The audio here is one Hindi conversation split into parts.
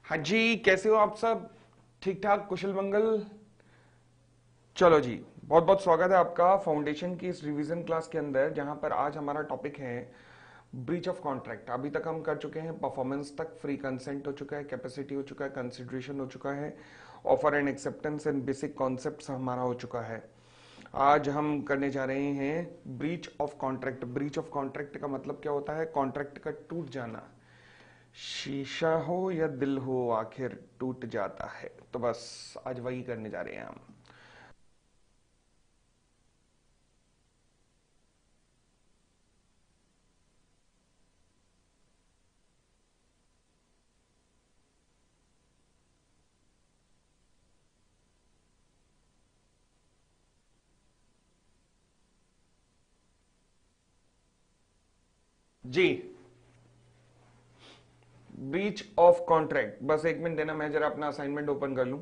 हाँ जी, कैसे हो आप सब? ठीक ठाक, कुशल मंगल। चलो जी, बहुत बहुत स्वागत है आपका फाउंडेशन की इस रिवीजन क्लास के अंदर, जहां पर आज हमारा टॉपिक है ब्रीच ऑफ कॉन्ट्रैक्ट। अभी तक हम कर चुके हैं परफॉर्मेंस तक, फ्री कंसेंट हो चुका है, कैपेसिटी हो चुका है, कंसिडरेशन हो चुका है, offer and acceptance and basic concepts हमारा हो चुका है। आज हम करने जा रहे हैं breach of contract. Breach of contract का मतलब क्या होता है? कॉन्ट्रैक्ट का टूट जाना। शीशा हो या दिल हो, आखिर टूट जाता है। तो बस आज वही करने जा रहे हैं हम। जी, ब्रीच ऑफ कॉन्ट्रैक्ट। बस एक मिनट देना, मैं जरा अपना असाइनमेंट ओपन कर लूं।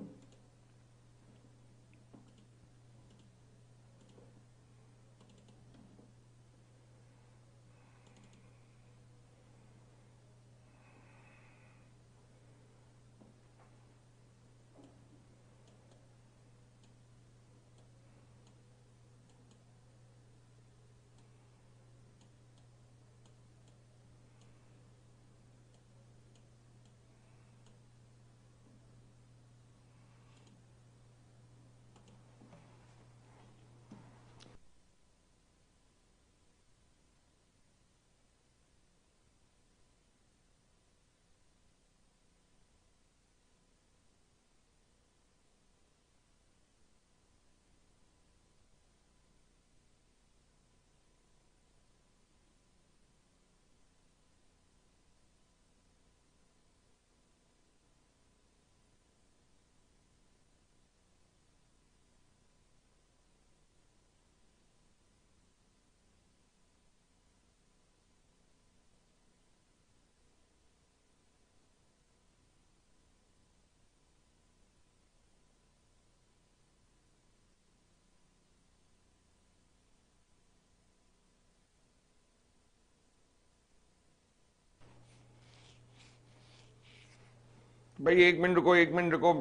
भाई एक मिनट रुको, एक मिनट रुको।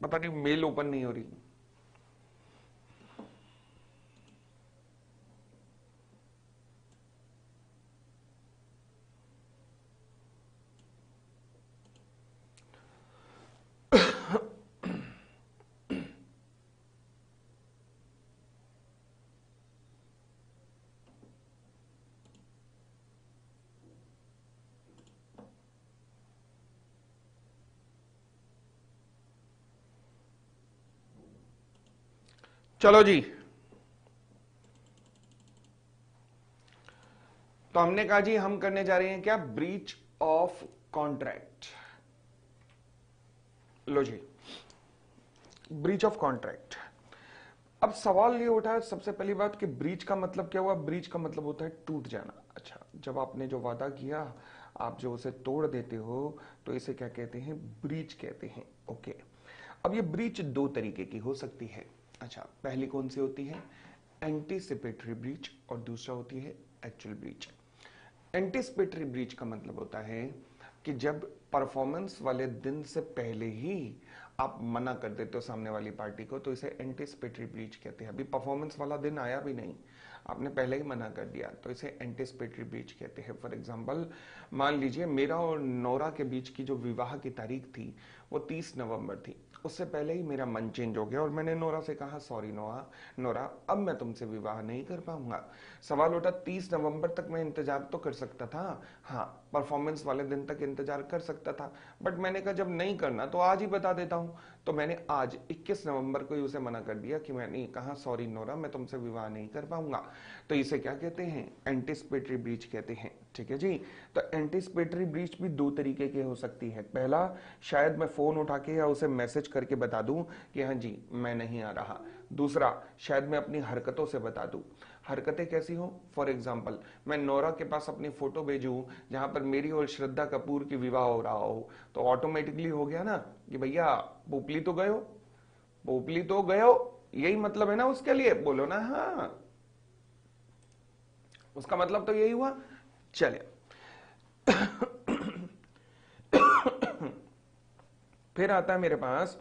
पता नहीं मेल ओपन नहीं हो रही। चलो जी, तो हमने कहा जी हम करने जा रहे हैं क्या? Breach of contract. लो जी, ब्रीच ऑफ कॉन्ट्रैक्ट। अब सवाल ये उठा है सबसे पहली बात कि ब्रीच का मतलब क्या हुआ? ब्रीच का मतलब होता है टूट जाना। अच्छा, जब आपने जो वादा किया आप जो उसे तोड़ देते हो तो इसे क्या कहते हैं? ब्रीच कहते हैं। ओके। अब ये ब्रीच दो तरीके की हो सकती है। अच्छा, पहली कौन सी होती है? एंटीसिपेटरी ब्रीच, और दूसरा होती है एक्चुअल ब्रीच। एंटीसिपेटरी ब्रीच का मतलब होता है कि जब परफॉर्मेंस वाले दिन से पहले ही आप मना कर देते हो सामने वाली पार्टी को, तो इसे एंटीसिपेटरी ब्रीच कहते हैं। अभी परफॉर्मेंस वाला दिन आया भी नहीं, आपने पहले ही मना कर दिया, तो इसे एंटीसिपेटरी ब्रीच कहते हैं। फॉर एग्जांपल, मान लीजिए मेरा और नोरा के बीच की जो विवाह की तारीख थी वो 30 नवंबर थी। उससे पहले ही मेरा मन चेंज हो गया और मैंने नोरा से कहा, सॉरी नोरा, नोरा अब मैं तुमसे विवाह नहीं कर पाऊंगा। सवाल उठा 30 नवंबर तक मैं इंतजार तो कर सकता था, हाँ परफॉर्मेंस वाले दिन तक इंतजार कर सकता था, बट मैंने कहा जब नहीं करना तो आज ही बता देता हूं। तो मैंने आज 21 नवंबर को ही उसे मना कर दिया कि मैंने कहा, सॉरी नोरा, मैं तुमसे विवाह नहीं कर पाऊंगा। तो इसे क्या कहते हैं? एंटीसिपेटरी ब्रीच कहते हैं। ठीक है जी। तो एंटीसिपेटरी ब्रीच भी दो तरीके की हो सकती है। पहला, शायद मैं फोन उठा के या उसे मैसेज करके बता दूं कि हाँ जी मैं नहीं आ रहा। दूसरा, शायद मैं अपनी हरकतों से बता दूं। हरकतें कैसी हो? फॉर एग्जाम्पल, मैं नोरा के पास अपनी फोटो भेजूं जहां पर मेरी और श्रद्धा कपूर की विवाह हो रहा हो, तो ऑटोमेटिकली हो गया ना कि भैया पोपली तो गयो, पोपली तो गयो। यही मतलब है ना उसके लिए, बोलो ना हाँ। उसका मतलब तो यही हुआ। चलिए, फिर आता है मेरे पास,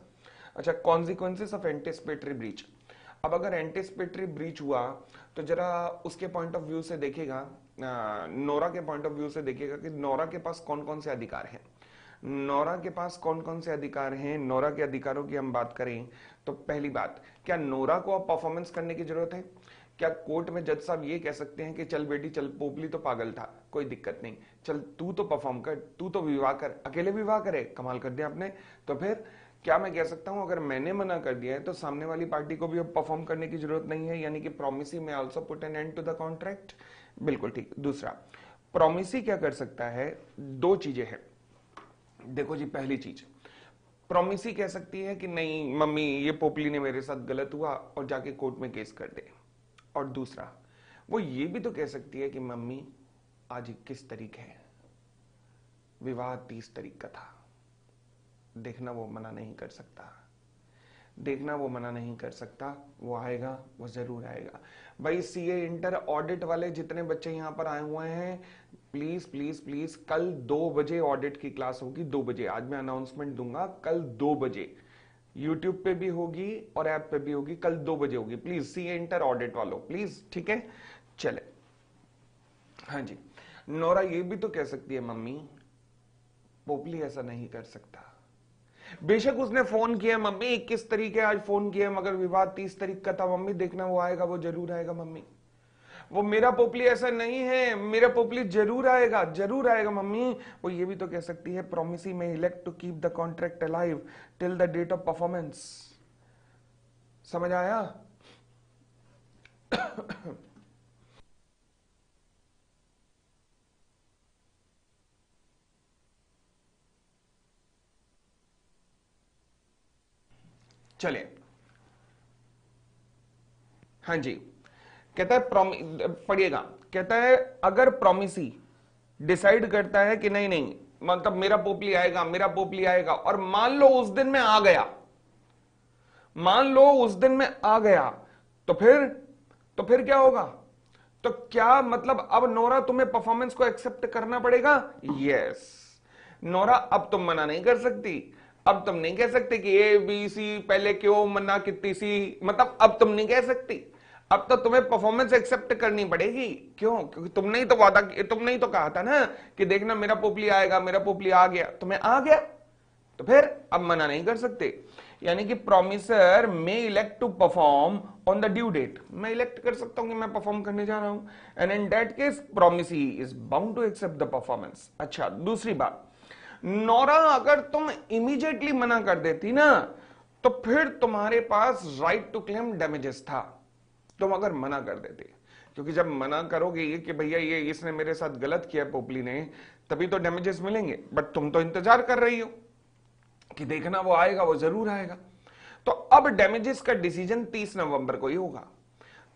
अच्छा, कॉन्सिक्वेंसेस ऑफ एंटिसिपेटरी ब्रीच। अब अगर एंटिसिपेटरी ब्रीच हुआ तो जरा उसके पॉइंट ऑफ व्यू से देखेगा, नोरा के पॉइंट ऑफ व्यू से देखेगा कि नोरा के पास कौन कौन से अधिकार हैं। नोरा के पास कौन कौन से अधिकार हैं, नोरा के अधिकारों की हम बात करें तो पहली बात, क्या नोरा को अब परफॉर्मेंस करने की जरूरत है? क्या कोर्ट में जज साहब ये कह सकते हैं कि चल बेटी चल, पोपली तो पागल था, कोई दिक्कत नहीं, चल तू तो परफॉर्म कर, तू तो विवाह कर, अकेले विवाह करे, कमाल कर दिया आपने। तो फिर क्या मैं कह सकता हूं अगर मैंने मना कर दिया है तो सामने वाली पार्टी को भी अब परफॉर्म करने की जरूरत नहीं है, यानी कि प्रोमिसी में also put an end to the contract. बिल्कुल ठीक। दूसरा, प्रोमिसी क्या कर सकता है, दो चीजें हैं। देखो जी, पहली चीज, प्रोमिसी कह सकती है कि नहीं मम्मी ये पोपली ने मेरे साथ गलत हुआ और जाके कोर्ट में केस कर दे। और दूसरा, वो ये भी तो कह सकती है कि मम्मी आज 21 तारीख है, विवाह 30 तारीख का था। देखना वो मना नहीं कर सकता, देखना वो मना नहीं कर सकता, वो आएगा, वो जरूर आएगा। भाई सीए इंटर ऑडिट वाले जितने बच्चे यहां पर आए हुए हैं, प्लीज प्लीज प्लीज, कल 2 बजे ऑडिट की क्लास होगी, 2 बजे। आज मैं अनाउंसमेंट दूंगा, कल 2 बजे यूट्यूब पे भी होगी और ऐप पे भी होगी, कल 2 बजे होगी। प्लीज सीए इंटर ऑडिट वालों प्लीज, ठीक है। चले, हाँ जी। नोरा ये भी तो कह सकती है मम्मी पोपली ऐसा नहीं कर सकता। बेशक उसने फोन किया मम्मी 21 तारीख है आज फोन किया, मगर विवाह 30 तारीख का था मम्मी, देखना वो आएगा, वो जरूर आएगा मम्मी। वो मेरा पोपली ऐसा नहीं है, मेरा पोपली जरूर आएगा, जरूर आएगा मम्मी। वो ये भी तो कह सकती है प्रोमिसी में elect to keep the contract alive till the date of performance. समझ आया? चले, हाँ जी। कहता है पढ़िएगा, कहता है अगर प्रोमिसी डिसाइड करता है कि नहीं नहीं, मतलब मेरा पोपली आएगा, मेरा पोपली आएगा, और मान लो उस दिन में आ गया, मान लो उस दिन में आ गया, तो फिर क्या होगा? तो क्या मतलब अब नोरा तुम्हें परफॉर्मेंस को एक्सेप्ट करना पड़ेगा? यस। नोरा अब तुम मना नहीं कर सकती, अब तुम नहीं कह सकते कि ए बी सी पहले क्यों मना कितनी सी, मतलब अब तुम नहीं कह सकती, अब तो तुम्हें परफॉर्मेंस एक्सेप्ट करनी पड़ेगी। क्यों? क्योंकि तुमने ही तो वादा, तुमने ही तो कहा था ना कि देखना मेरा पोपली आएगा, मेरा पोपली आ गया, तुम्हें आ गया, तो फिर अब मना नहीं कर सकते। यानी कि promisor may elect to perform on the due date, मैं इलेक्ट कर सकता हूं कि मैं परफॉर्म करने जा रहा हूं, and in that case promisee is bound to accept the performance. अच्छा, दूसरी बात, नोरा अगर तुम इमीडिएटली मना कर देती ना, तो फिर तुम्हारे पास राइट टू क्लेम डैमेजेस था, तुम अगर मना कर देते। क्योंकि जब मना करोगे ये कि भैया ये इसने मेरे साथ गलत किया पोपली ने, तभी तो डैमेजेस मिलेंगे, बट तुम तो इंतजार कर रही हो कि देखना वो आएगा, वो जरूर आएगा। तो अब डैमेजेस का डिसीजन 30 नवंबर को ही होगा।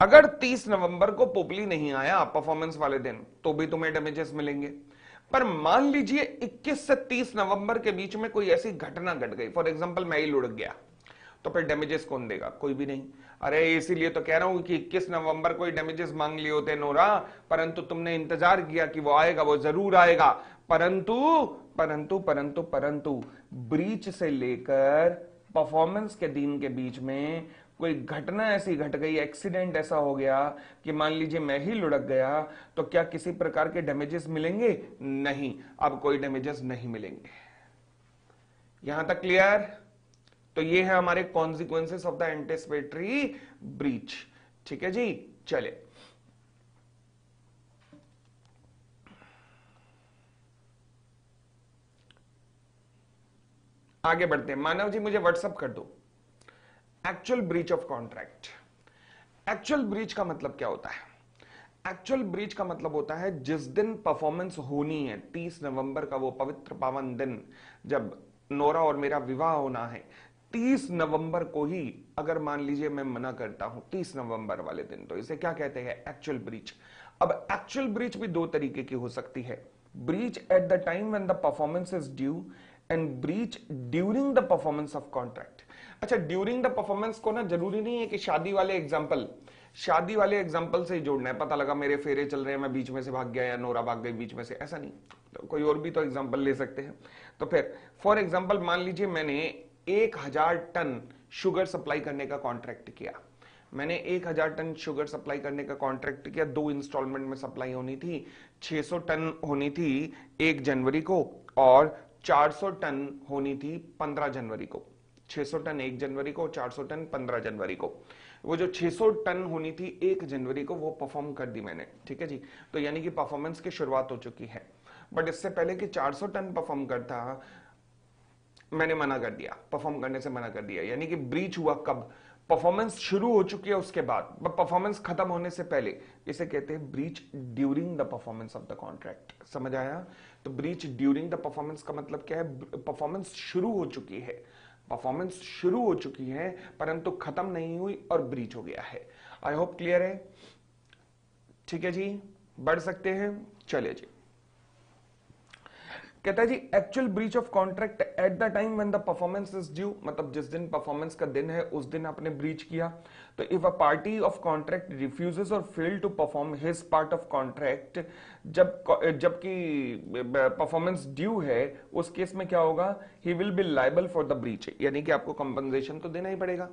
अगर 30 नवंबर को पोपली नहीं आया परफॉर्मेंस वाले दिन, तो भी तुम्हें डैमेजेस मिलेंगे। पर मान लीजिए 21 से 30 नवंबर के बीच में कोई ऐसी घटना घट गई, फॉर एग्जांपल मैं ही लुढ़क गया, तो फिर डैमेजेस कौन देगा? कोई भी नहीं। अरे इसीलिए तो कह रहा हूं कि 21 नवंबर को ही डैमेजेस मांग लिए होते नोरा, परंतु तुमने इंतजार किया कि वो आएगा, वो जरूर आएगा, परंतु परंतु परंतु परंतु ब्रीच से लेकर परफॉर्मेंस के दिन के बीच में कोई घटना ऐसी घट गई, एक्सीडेंट ऐसा हो गया कि मान लीजिए मैं ही लुढ़क गया, तो क्या किसी प्रकार के डैमेजेस मिलेंगे? नहीं, अब कोई डैमेजेस नहीं मिलेंगे। यहां तक क्लियर? तो ये है हमारे consequences of the anticipatory breach. ठीक है जी, चले आगे बढ़ते हैं। मानव जी मुझे व्हाट्सअप कर दो actual breach of contract. Actual breach का मतलब क्या होता है? एक्चुअल ब्रीच का मतलब होता है जिस दिन परफॉर्मेंस होनी है, 30 नवंबर का वो पवित्र पावन दिन जब नोरा और मेरा विवाह होना है, 30 नवंबर को ही अगर मान लीजिए मैं मना करता हूं 30 नवंबर वाले दिन, तो इसे क्या कहते हैं? Actual breach. अब एक्चुअल ब्रीच भी दो तरीके की हो सकती है, breach eight the time when the performance is due and breach during the performance of contract. अच्छा, ड्यूरिंग द परफॉर्मेंस को ना जरूरी नहीं है कि शादी वाले एग्जाम्पल से ही जोड़ना है। पता लगा मेरे फेरे चल रहे हैं, मैं बीच में से भाग गया या नोरा भाग गई बीच में से, ऐसा नहीं। तो कोई और भी तो एग्जांपल ले सकते हैं। तो फिर फॉर एग्जांपल मान लीजिए मैंने 1000 टन शुगर सप्लाई करने का कॉन्ट्रैक्ट किया। मैंने 1000 टन शुगर सप्लाई करने का कॉन्ट्रैक्ट किया, 2 इंस्टॉलमेंट में सप्लाई होनी थी। 600 टन होनी थी 1 जनवरी को और 400 टन होनी थी 15 जनवरी को। 600 टन 1 जनवरी को, 400 टन 15 जनवरी को। वो जो 600 टन होनी थी 1 जनवरी को वो परफॉर्म कर दी मैंने, ठीक है जी। तो यानी कि परफॉर्मेंस की शुरुआत हो चुकी है। बट इससे पहले कि 400 टन परफॉर्म करता, मैंने मना कर दिया, परफॉर्म करने से मना कर दिया। यानी कि ब्रीच हुआ कब? परफॉर्मेंस शुरू हो चुकी है उसके बाद, परफॉर्मेंस खत्म होने से पहले। इसे कहते हैं breach during the performance of the contract. समझ आया? तो ब्रीच ड्यूरिंग द परफॉर्मेंस का मतलब क्या है? परफॉर्मेंस शुरू हो चुकी है, परफॉर्मेंस शुरू हो चुकी है परंतु खत्म नहीं हुई और ब्रीच हो गया है। आई होप क्लियर है। ठीक है जी, बढ़ सकते हैं। चलिए जी, कहता है जी actual breach of contract at the time when the performance is due, मतलब जिस दिन परफॉर्मेंस का दिन है उस दिन आपने ब्रीच किया। तो if a party of contract refuses और fail to perform his part of contract, जबकि परफॉर्मेंस ड्यू है, उस केस में क्या होगा? He will be liable for the breach, यानी कि आपको कंपनसेशन तो देना ही पड़ेगा,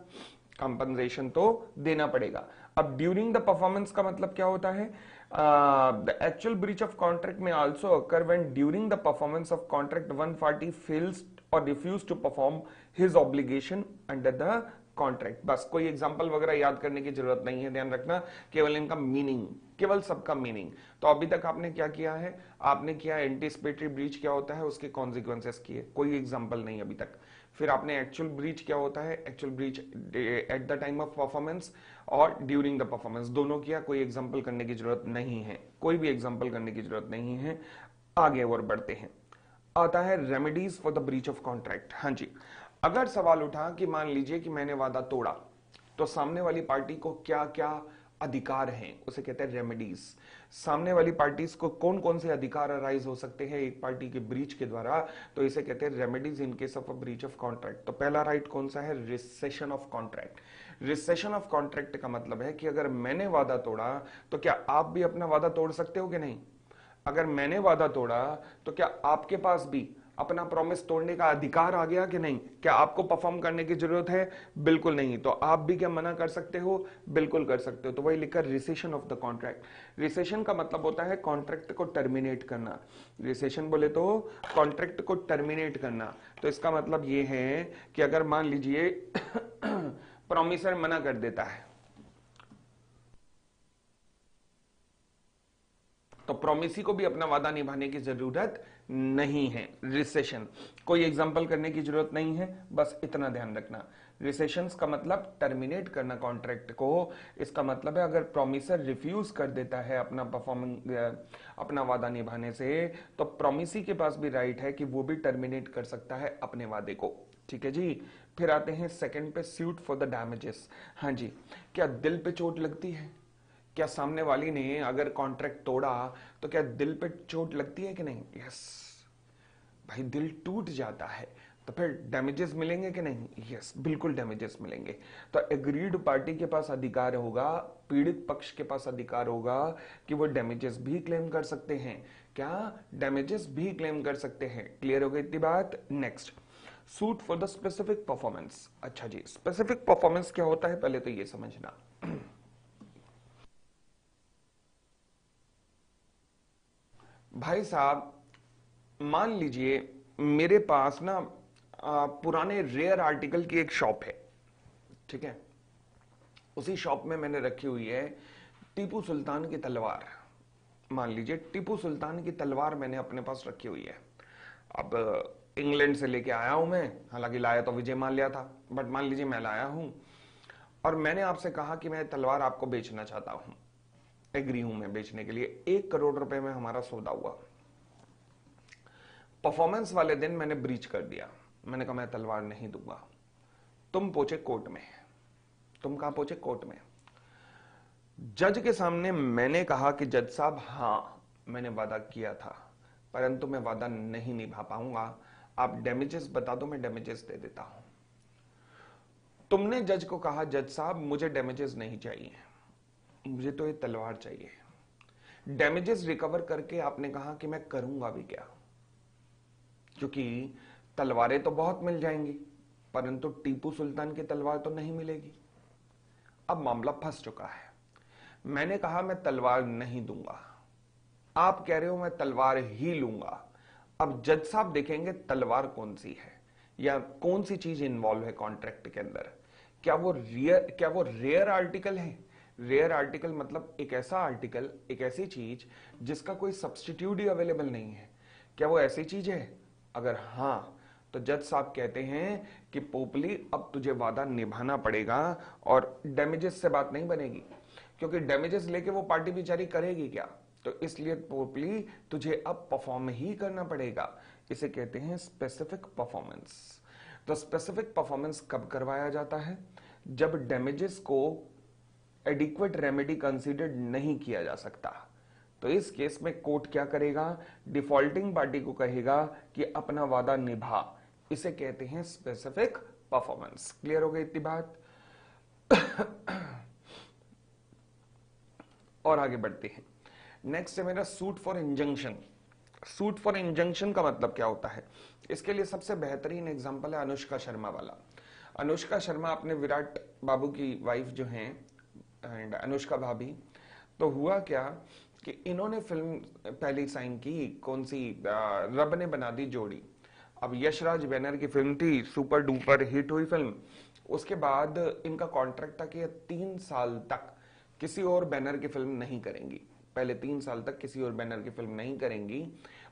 कंपनसेशन तो देना पड़ेगा। अब ड्यूरिंग द परफॉर्मेंस का मतलब क्या होता है? The actual breach of contract may also occur when during the performance of contract one party fails or refuse to perform his obligation under the contract. बस कोई एग्जांपल वगैरह याद करने की जरूरत नहीं है, ध्यान रखना केवल इनका मीनिंग, केवल सबका मीनिंग। तो अभी तक आपने क्या किया है? आपने किया एंटीसिपेटरी ब्रीच क्या होता है, उसके कॉन्सिक्वेंसेस किए, कोई एग्जांपल नहीं अभी तक। फिर आपने एक्चुअल ब्रीच क्या होता है, actual breach eight the time of performance और ड्यूरिंग द परफॉर्मेंस, दोनों किया, कोई एग्जांपल करने की जरूरत नहीं है, कोई भी एग्जांपल करने की जरूरत नहीं है। आगे और बढ़ते हैं। आता है remedies for the breach of contract. हाँ जी, अगर सवाल उठा कि मान लीजिए कि मैंने वादा तोड़ा, तो सामने वाली पार्टी को क्या क्या अधिकार हैं, उसे कहते हैं रेमेडीज। सामने वाली पार्टीज को कौन कौन से अधिकार अराइज हो सकते हैं एक पार्टी के ब्रीच के द्वारा, तो इसे कहते हैं remedies in case of a breach of contract. तो पहला राइट कौन सा है? Recession of contract. Recession of contract का मतलब है कि अगर मैंने वादा तोड़ा तो क्या आप भी अपना वादा तोड़ सकते हो कि नहीं? अगर मैंने वादा तोड़ा तो क्या आपके पास भी अपना प्रॉमिस तोड़ने का अधिकार आ गया कि नहीं? क्या आपको परफॉर्म करने की जरूरत है? बिल्कुल नहीं। तो आप भी क्या मना कर सकते हो? बिल्कुल कर सकते हो। तो वही लिखा recession of the contract. Recession का मतलब होता है कॉन्ट्रैक्ट को टर्मिनेट करना। रिसेशन बोले तो कॉन्ट्रैक्ट को टर्मिनेट करना। तो इसका मतलब ये है कि अगर मान लीजिए प्रॉमिसर मना कर देता है तो प्रॉमिसी को भी अपना वादा निभाने की जरूरत नहीं है। रिसेशन कोई एग्जांपल करने की जरूरत नहीं है, बस इतना ध्यान रखना। रिसेशंस का मतलब टर्मिनेट करना कॉन्ट्रैक्ट को। इसका मतलब है अगर प्रॉमिसर रिफ्यूज कर देता है अपना वादा निभाने से, तो प्रॉमिसी के पास भी राइट है कि वो भी टर्मिनेट कर सकता है अपने वादे को। ठीक है जी। फिर आते हैं सेकंड पे, सूट फॉर द डैमेजेस। हाँ जी, क्या दिल पे चोट लगती है? क्या सामने वाली ने अगर कॉन्ट्रैक्ट तोड़ा तो क्या दिल पे चोट लगती है कि नहीं? यस भाई, दिल टूट जाता है तो फिर डैमेजेस मिलेंगे कि नहीं? यस, बिल्कुल डैमेजेस मिलेंगे। तो एग्रीड पार्टी के पास अधिकार होगा, पीड़ित पक्ष के पास अधिकार होगा कि वो डैमेजेस भी क्लेम कर सकते हैं। क्या? डैमेजेस भी क्लेम कर सकते हैं। क्लियर हो गई इतनी बात? Next, suit for the specific performance. अच्छा जी, स्पेसिफिक परफॉर्मेंस क्या होता है पहले तो ये समझना। भाई साहब, मान लीजिए मेरे पास ना पुराने रेयर आर्टिकल की एक शॉप है, ठीक है। उसी शॉप में मैंने रखी हुई है टीपू सुल्तान की तलवार। मान लीजिए टीपू सुल्तान की तलवार मैंने अपने पास रखी हुई है। अब इंग्लैंड से लेके आया हूं मैं, हालांकि लाया तो विजय माल्या था, बट मान लीजिए मैं लाया हूं और मैंने आपसे कहा कि मैं तलवार आपको बेचना चाहता हूं। एग्री हूं मैं बेचने के लिए। 1 करोड़ रुपए में हमारा सौदा हुआ। परफॉर्मेंस वाले दिन मैंने ब्रीच कर दिया। मैंने कहा मैं तलवार नहीं दूंगा। तुम पहुंचे कोर्ट में। तुम कहां पहुंचे? कोर्ट में। जज के सामने मैंने कहा कि जज साहब, हां मैंने वादा किया था परंतु मैं वादा नहीं निभा पाऊंगा, आप डैमेजेस बता दो, मैं डैमेजेस दे देता हूं। तुमने जज को कहा जज साहब मुझे डैमेजेस नहीं चाहिए, मुझे तो ये तलवार चाहिए। डैमेजेस रिकवर करके आपने कहा कि मैं करूंगा भी क्या, क्योंकि तलवारें तो बहुत मिल जाएंगी परंतु टीपू सुल्तान की तलवार तो नहीं मिलेगी। अब मामला फंस चुका है। मैंने कहा मैं तलवार नहीं दूंगा, आप कह रहे हो मैं तलवार ही लूंगा। अब जज साहब देखेंगे तलवार कौन सी है या कौन सी चीज इन्वॉल्व है कॉन्ट्रैक्ट के अंदर। क्या वो रेयर आर्टिकल है? रेयर आर्टिकल मतलब एक ऐसा आर्टिकल, एक ऐसी चीज जिसका कोई सब्स्टिट्यूट ही अवेलेबल नहीं है। क्या वो ऐसी चीज है? अगर हां तो जज साहब कहते हैं कि पोपली अब तुझे वादा निभाना पड़ेगा और डैमेजेस से बात नहीं बनेगी, क्योंकि डैमेजेस लेके वो पार्टी बेचारी करेगी क्या। तो इसलिए पोपली तुझे अब परफॉर्म ही करना पड़ेगा। इसे कहते हैं स्पेसिफिक परफॉर्मेंस। तो स्पेसिफिक परफॉर्मेंस कब करवाया जाता है? जब डैमेजेस को एडिक्वेट रेमेडी कंसीडर्ड नहीं किया जा सकता। तो इस केस में कोर्ट क्या करेगा? डिफॉल्टिंग पार्टी को कहेगा कि अपना वादा निभा। इसे कहते हैं स्पेसिफिक परफॉर्मेंस। क्लियर हो गई इतनी बात? और आगे बढ़ते हैं। नेक्स्ट है मेरा suit for injunction. Suit for injunction का मतलब क्या होता है? इसके लिए सबसे बेहतरीन एग्जांपल है अनुष्का शर्मा वाला। अनुष्का शर्मा अपने विराट बाबू की वाइफ जो हैं एंड अनुष्का भाभी, तो हुआ क्या कि इन्होंने फिल्म पहली साइन की कौन सी, रब ने बना दी जोड़ी। अब यशराज बैनर की फिल्म थी, सुपर डुपर हिट हुई फिल्म। उसके बाद इनका कॉन्ट्रैक्ट था कि 3 साल तक किसी और बैनर की फिल्म नहीं करेंगी। पहले 3 साल तक किसी और बैनर की फिल्म नहीं करेंगी,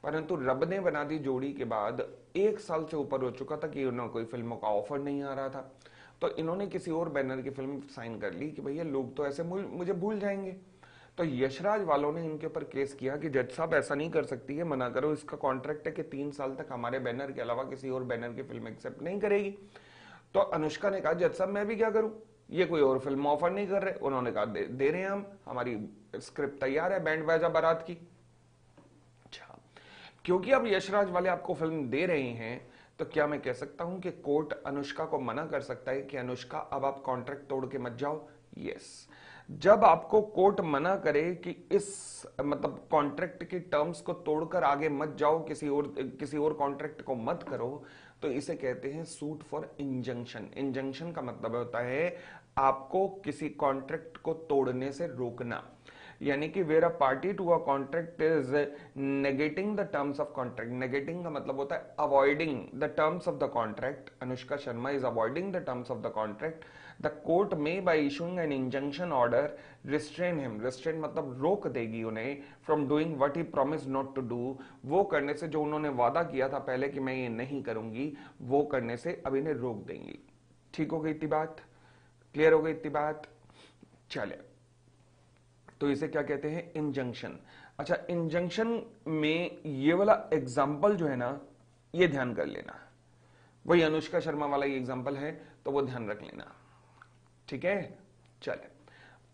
परंतु रब ने बना दी जोड़ी के बाद 1 साल से ऊपर हो चुका था कि उन्हें कोई फिल्मों का ऑफर नहीं आ रहा था। तो इन्होंने किसी और बैनर की फिल्म साइन कर ली कि भैया लोग तो ऐसे मुझे भूल जाएंगे। तो यशराज वालों ने इनके ऊपर केस किया कि जज साहब ऐसा नहीं कर सकती है, मना करो, इसका कॉन्ट्रैक्ट है कि 3 साल तक हमारे बैनर के अलावा किसी और बैनर की फिल्म एक्सेप्ट नहीं करेगी। तो अनुष्का ने कहा जज साहब मैं भी क्या करूं, ये कोई और फिल्म ऑफर नहीं कर रहे। उन्होंने कहा दे रहे हैं हम, हमारी स्क्रिप्ट तैयार है बैंड बाजा बारात की। अच्छा, क्योंकि अब यशराज वाले आपको फिल्म दे रहे हैं तो क्या मैं कह सकता हूं कि कोर्ट अनुष्का को मना कर सकता है कि अनुष्का अब आप कॉन्ट्रैक्ट तोड़ के मत जाओ? यस। जब आपको कोर्ट मना करे कि इस मतलब कॉन्ट्रैक्ट की टर्म्स को तोड़कर आगे मत जाओ, किसी और कॉन्ट्रैक्ट को मत करो, तो इसे कहते हैं सूट फॉर इंजंक्शन। इंजंक्शन का मतलब होता है आपको किसी कॉन्ट्रैक्ट को तोड़ने से रोकना, यानी कि where a party to a contract is negating the terms of contract. Negating का मतलब होता है avoiding the terms of the contract. Anushka Sharma is avoiding the terms of the contract. The court में by issuing an injunction order restrain him. Restrain मतलब रोक देगी उन्हें from doing what he promise not to do. वो करने से जो उन्होंने वादा किया था पहले कि मैं ये नहीं करूंगी, वो करने से अब इन्हें रोक देंगी। ठीक हो गई इतनी बात? क्लियर हो गई इतनी बात? चले, तो इसे क्या कहते हैं? इंजंक्शन। अच्छा, इंजंक्शन में ये वाला एग्जाम्पल जो है ना, ये ध्यान कर लेना, वही अनुष्का शर्मा वाला ये एग्जाम्पल है, तो वो ध्यान रख लेना। ठीक है, चले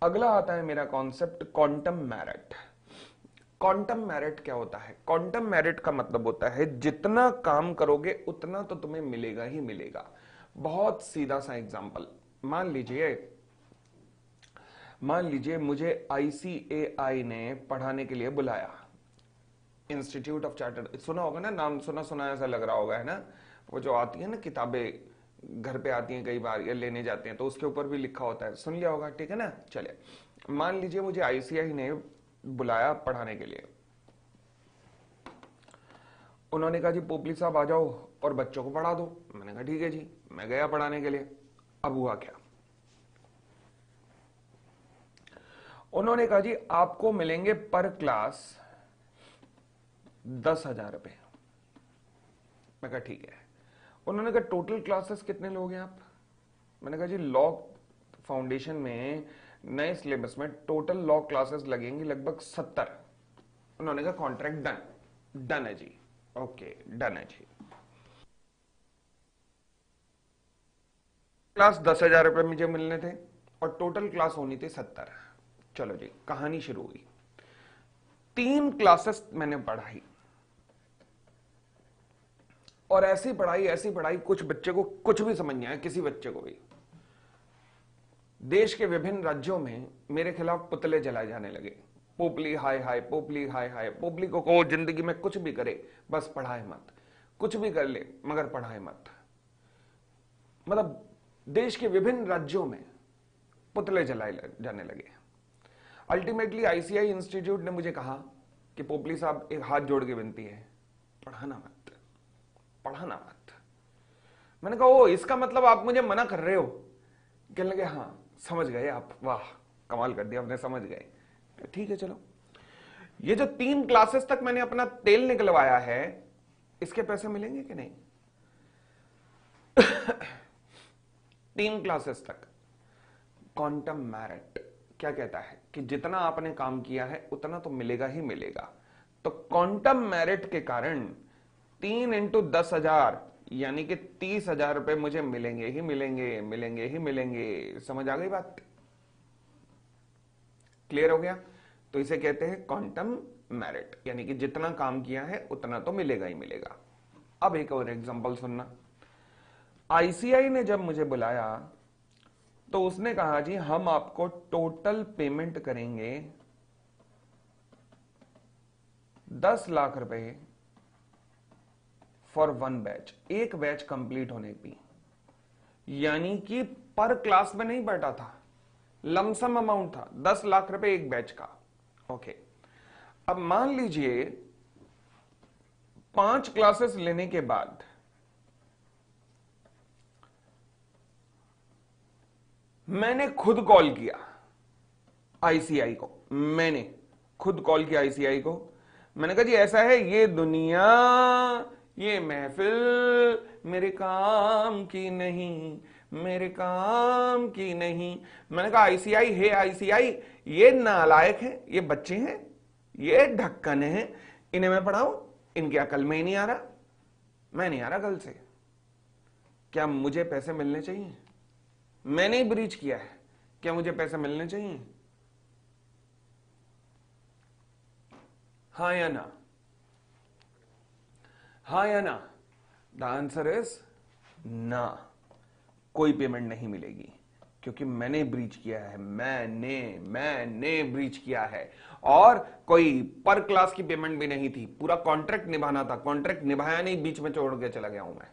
अगला आता है मेरा concept quantum merit. Quantum merit क्या होता है? क्वांटम मेरिट का मतलब होता है जितना काम करोगे उतना तो तुम्हें मिलेगा ही मिलेगा। बहुत सीधा सा एग्जांपल, मान लीजिए मुझे ICAI ने पढ़ाने के लिए बुलाया, इंस्टीट्यूट ऑफ चार्टर्ड, सुना होगा ना नाम, सुना ऐसा लग रहा होगा, है ना? वो जो आती है ना किताबें घर पे आती हैं कई बार या लेने जाते हैं, तो उसके ऊपर भी लिखा होता है, सुन लिया होगा। ठीक है ना? चले, मान लीजिए मुझे ICAI ने बुलाया पढ़ाने के लिए। उन्होंने कहा जी पोपली साहब आ जाओ और बच्चों को पढ़ा दो। मैंने कहा ठीक है जी, मैं गया पढ़ाने के लिए। अब हुआ क्या? उन्होंने कहा जी आपको मिलेंगे पर क्लास 10,000 रुपए। मैं कहा ठीक है। उन्होंने कहा टोटल क्लासेस कितने लोग हैं आप? मैंने कहा जी लॉ फाउंडेशन में नए सिलेबस में टोटल लॉ क्लासेस लगेंगी लगभग 70। उन्होंने कहा कॉन्ट्रैक्ट डन है जी। ओके, डन है जी। क्लास 10,000 रुपए मुझे मिलने थे और टोटल क्लास होनी थी 70। चलो जी, कहानी शुरू हुई। 3 क्लासेस मैंने पढ़ाई और ऐसी पढ़ाई कुछ बच्चे को कुछ भी समझ नहीं आया, किसी बच्चे को भी। देश के विभिन्न राज्यों में मेरे खिलाफ पुतले जलाए जाने लगे। पोपली हाय हाय, पोपली हाय हाय। पोपली को कहो जिंदगी में कुछ भी करे बस पढ़ाए मत, कुछ भी कर ले मगर पढ़ाए मत। मतलब देश के विभिन्न राज्यों में पुतले जलाए जाने लगे। अल्टीमेटली आईसीआई इंस्टीट्यूट ने मुझे कहा कि पोपली साहब एक हाथ जोड़ के विनती है, पढ़ाना मत, पढ़ाना मत। मैंने कहा ओ इसका मतलब आप मुझे मना कर रहे हो? कहने लगे हाँ समझ गए आप, वाह कमाल कर दिया आपने, समझ गए। ठीक है चलो, ये जो 3 क्लासेस तक मैंने अपना तेल निकलवाया है इसके पैसे मिलेंगे कि नहीं? 3 क्लासेस तक। क्वांटम मेरिट क्या कहता है कि जितना आपने काम किया है उतना तो मिलेगा ही मिलेगा। तो क्वांटम मेरिट के कारण 3 × 10,000 यानी कि 30,000 रुपए मुझे मिलेंगे ही मिलेंगे, मिलेंगे ही मिलेंगे। समझ आ गई बात? क्लियर हो गया? तो इसे कहते हैं क्वांटम मेरिट, यानी कि जितना काम किया है उतना तो मिलेगा ही मिलेगा। अब एक और एग्जांपल सुनना। आईसीआई ने जब मुझे बुलाया तो उसने कहा जी हम आपको टोटल पेमेंट करेंगे 10 लाख रुपए फॉर 1 बैच, एक बैच कंप्लीट होने की। यानी कि पर क्लास में नहीं बैठा था, लमसम अमाउंट था 10 लाख रुपए एक बैच का। ओके, अब मान लीजिए 5 क्लासेस लेने के बाद मैंने खुद कॉल किया आईसीआई को, मैंने खुद कॉल किया आईसीआई को। मैंने कहा जी ऐसा है, ये दुनिया, ये महफिल मेरे काम की नहीं, मेरे काम की नहीं। मैंने कहा आईसीआई है, आईसीआई ये नालायक है, ये बच्चे हैं, ये ढक्कन है, इन्हें मैं पढ़ाऊं? इनकी अकल में ही नहीं आ रहा, मैं नहीं आ रहा कल से। क्या मुझे पैसे मिलने चाहिए? मैंने ही ब्रीच किया है, क्या मुझे पैसे मिलने चाहिए? हाँ या ना? हाँ या ना? द आंसर इज ना, कोई पेमेंट नहीं मिलेगी क्योंकि मैंने ब्रीच किया है, मैंने ब्रीच किया है। और कोई पर क्लास की पेमेंट भी नहीं थी, पूरा कॉन्ट्रैक्ट निभाना था, कॉन्ट्रैक्ट निभाया नहीं, बीच में छोड़ के चला गया हूं मैं।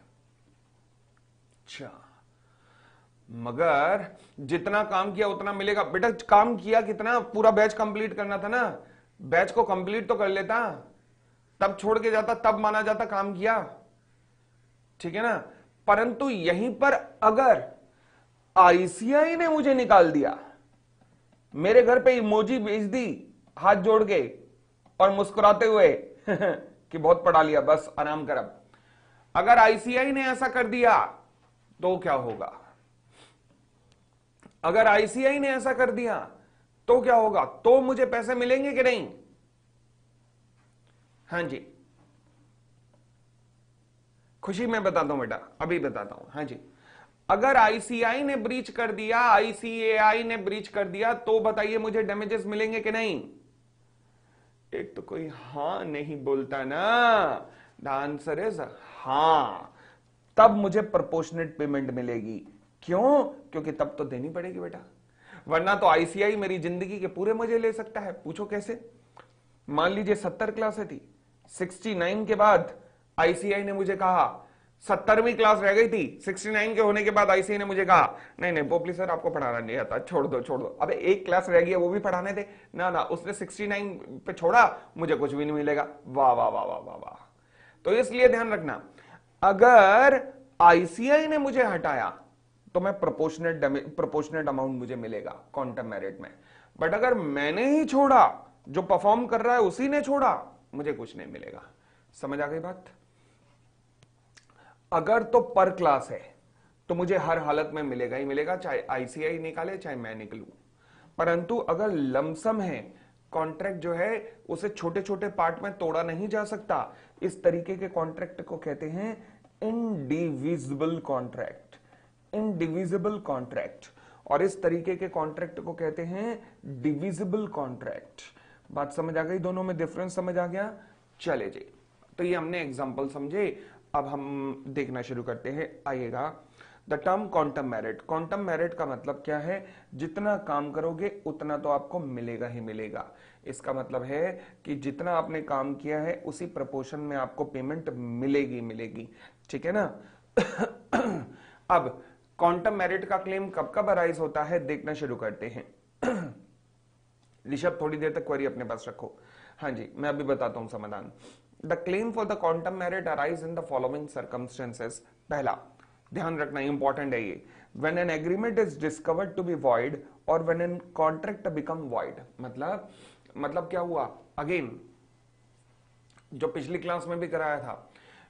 अच्छा, मगर जितना काम किया उतना मिलेगा। बेटा काम किया कितना? पूरा बैच कंप्लीट करना था ना, बैच को कंप्लीट तो कर लेता, तब छोड़ के जाता, तब माना जाता काम किया, ठीक है ना? परंतु यहीं पर अगर आईसीआई ने मुझे निकाल दिया, मेरे घर पे इमोजी भेज दी हाथ जोड़ के और मुस्कुराते हुए कि बहुत पढ़ा लिया, बस आराम कर अब, अगर आईसीआई ने ऐसा कर दिया तो क्या होगा? अगर आईसीआई ने ऐसा कर दिया तो क्या होगा? तो मुझे पैसे मिलेंगे कि नहीं? हाँ जी, खुशी मैं बताता हूं बेटा, अभी बताता हूं। हाँ जी, अगर आईसीआई ने ब्रीच कर दिया, आईसीएआई ने ब्रीच कर दिया, तो बताइए मुझे डैमेजेस मिलेंगे कि नहीं? एक तो कोई हां नहीं बोलता ना। द आंसर इज हां, तब मुझे प्रोपोर्शनेट पेमेंट मिलेगी। क्यों? क्योंकि तब तो देनी पड़ेगी बेटा, वरना तो आईसीआई मेरी जिंदगी के पूरे मजे ले सकता है। पूछो कैसे? मान लीजिए 70 क्लासें थी, 69 के बाद आईसीआई ने मुझे कहा, 70वीं क्लास रह गई थी, 69 के होने के बाद आईसीआई ने मुझे कहा नहीं नहीं पोपली सर आपको पढ़ाना नहीं आता, छोड़ दो छोड़ दो। अबे एक क्लास रह गई है वो भी पढ़ाने दे ना। ना, उसने 69 पे छोड़ा, मुझे कुछ भी नहीं मिलेगा। वाह वाह वाह वाह वाह वाह। तो इसलिए ध्यान रखना, अगर आईसीआई ने मुझे हटाया तो मैं प्रोपोर्शनेट अमाउंट मुझे मिलेगा क्वांटम मेरिट में। बट अगर मैंने ही छोड़ा, जो परफॉर्म कर रहा है उसी ने छोड़ा, मुझे कुछ नहीं मिलेगा। समझ आ गई बात? अगर तो पर क्लास है तो मुझे हर हालत में मिलेगा ही मिलेगा, चाहे आईसीआई निकाले चाहे मैं निकलूं। परंतु अगर लमसम है, कॉन्ट्रैक्ट जो है उसे छोटे छोटे पार्ट में तोड़ा नहीं जा सकता। इस तरीके के कॉन्ट्रैक्ट को कहते हैं इनडिविजिबल कॉन्ट्रैक्ट, इनडिविजिबल कॉन्ट्रैक्ट। और इस तरीके के कॉन्ट्रैक्ट को कहते हैं डिविजिबल कॉन्ट्रैक्ट। बात समझ आ गई? दोनों में डिफरेंस समझ आ गया? चले जी, तो ये हमने एग्जांपल समझे। अब हम देखना शुरू करते हैं, आइएगा। The term quantum merit, quantum meruit का मतलब क्या है, जितना काम करोगे उतना तो आपको मिलेगा ही मिलेगा। इसका मतलब है कि जितना आपने काम किया है उसी प्रपोर्शन में आपको पेमेंट मिलेगी मिलेगी, ठीक है ना। अब क्वांटम मेरिट का क्लेम कब कब अराइज होता है देखना शुरू करते हैं। ऋषभ थोड़ी देर तक क्वेरी अपने पास रखो। हाँ जी, मैं अभी बताता हूं समाधान। The claim for the quantum meruit arise in the following circumstances. पहला, ध्यान रखना इंपॉर्टेंट है ये, when an agreement is discovered to be void और when an contract become void. मतलब क्या हुआ, अगेन जो पिछली क्लास में भी कराया था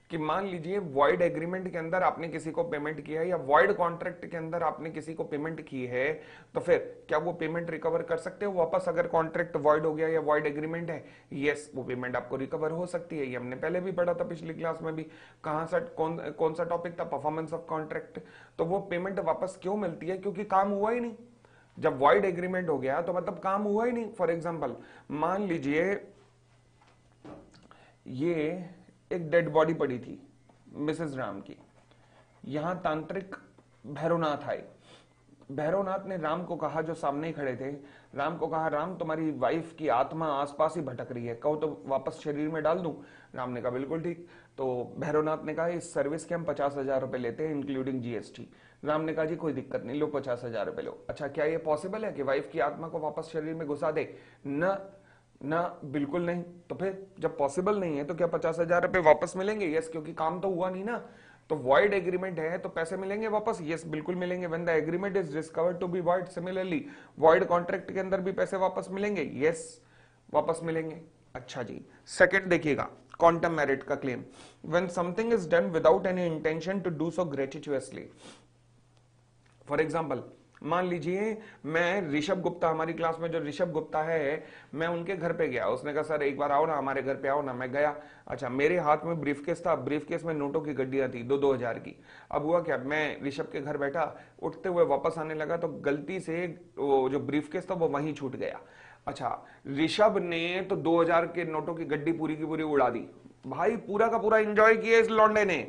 कि मान लीजिए वॉइड एग्रीमेंट के अंदर आपने किसी को पेमेंट किया है या वॉइड कॉन्ट्रैक्ट के अंदर आपने किसी को पेमेंट की है, तो फिर क्या वो पेमेंट रिकवर कर सकते हो वापस, अगर कॉन्ट्रैक्ट वॉइड हो गया या वॉइड एग्रीमेंट है? यस, वो पेमेंट आपको रिकवर हो सकती है। ये हमने पहले भी पढ़ा था पिछली क्लास में भी। कहां सा कौन सा टॉपिक था, परफॉर्मेंस ऑफ कॉन्ट्रैक्ट। तो वो पेमेंट वापस क्यों मिलती है, क्योंकि काम हुआ ही नहीं। जब वॉइड एग्रीमेंट हो गया तो मतलब काम हुआ ही नहीं। फॉर एग्जाम्पल मान लीजिए ये एक डेड बॉडी पड़ी थी मिसेस राम की, यहां तांत्रिक भैरवनाथ आए। भैरवनाथ ने राम को कहा, जो सामने ही खड़े थे, राम को कहा, राम तुम्हारी वाइफ की आत्मा आसपास ही भटक रही है, कहो तो वापस शरीर में डाल दूं? राम ने कहा बिल्कुल ठीक। तो भैरवनाथ ने कहा इस सर्विस के हम 50,000 रुपए लेते हैं इंक्लूडिंग जीएसटी। राम ने कहा जी कोई दिक्कत नहीं, लो 50,000 रुपए लो। अच्छा, क्या ये पॉसिबल है कि वाइफ की आत्मा को वापस शरीर में घुसा दे? ना ना, बिल्कुल नहीं। तो फिर जब पॉसिबल नहीं है तो क्या 50,000 रुपए वापस मिलेंगे? यस, क्योंकि काम तो हुआ नहीं ना। तो वॉइड एग्रीमेंट है तो पैसे मिलेंगे वापस? यस, बिल्कुल मिलेंगे। When the agreement is discovered to be void, similarly void contract के अंदर भी पैसे वापस मिलेंगे? यस, वापस मिलेंगे। अच्छा जी, सेकंड देखिएगा, क्वांटम मेरिट का claim, when something is done without any intention to do so gratuitously. For example मान लीजिए मैं ऋषभ गुप्ता, हमारी क्लास में जो ऋषभ गुप्ता है, मैं उनके घर पे गया, उसने कहा सर एक बार आओ ना हमारे घर पे आओ ना, मैं गया। अच्छा, मेरे हाथ में ब्रीफकेस था, ब्रीफकेस में नोटों की गड्डियां थी, 2-2 हजार की। अब हुआ क्या, मैं ऋषभ के घर बैठा, उठते हुए वापस आने लगा तो गलती से वो जो ब्रीफकेस था वो वहीं छूट गया। अच्छा, ऋषभ ने तो 2,000 के नोटों की गड्डी पूरी की पूरी उड़ा दी भाई, पूरा का पूरा एंजॉय किया इस लौंडे ने।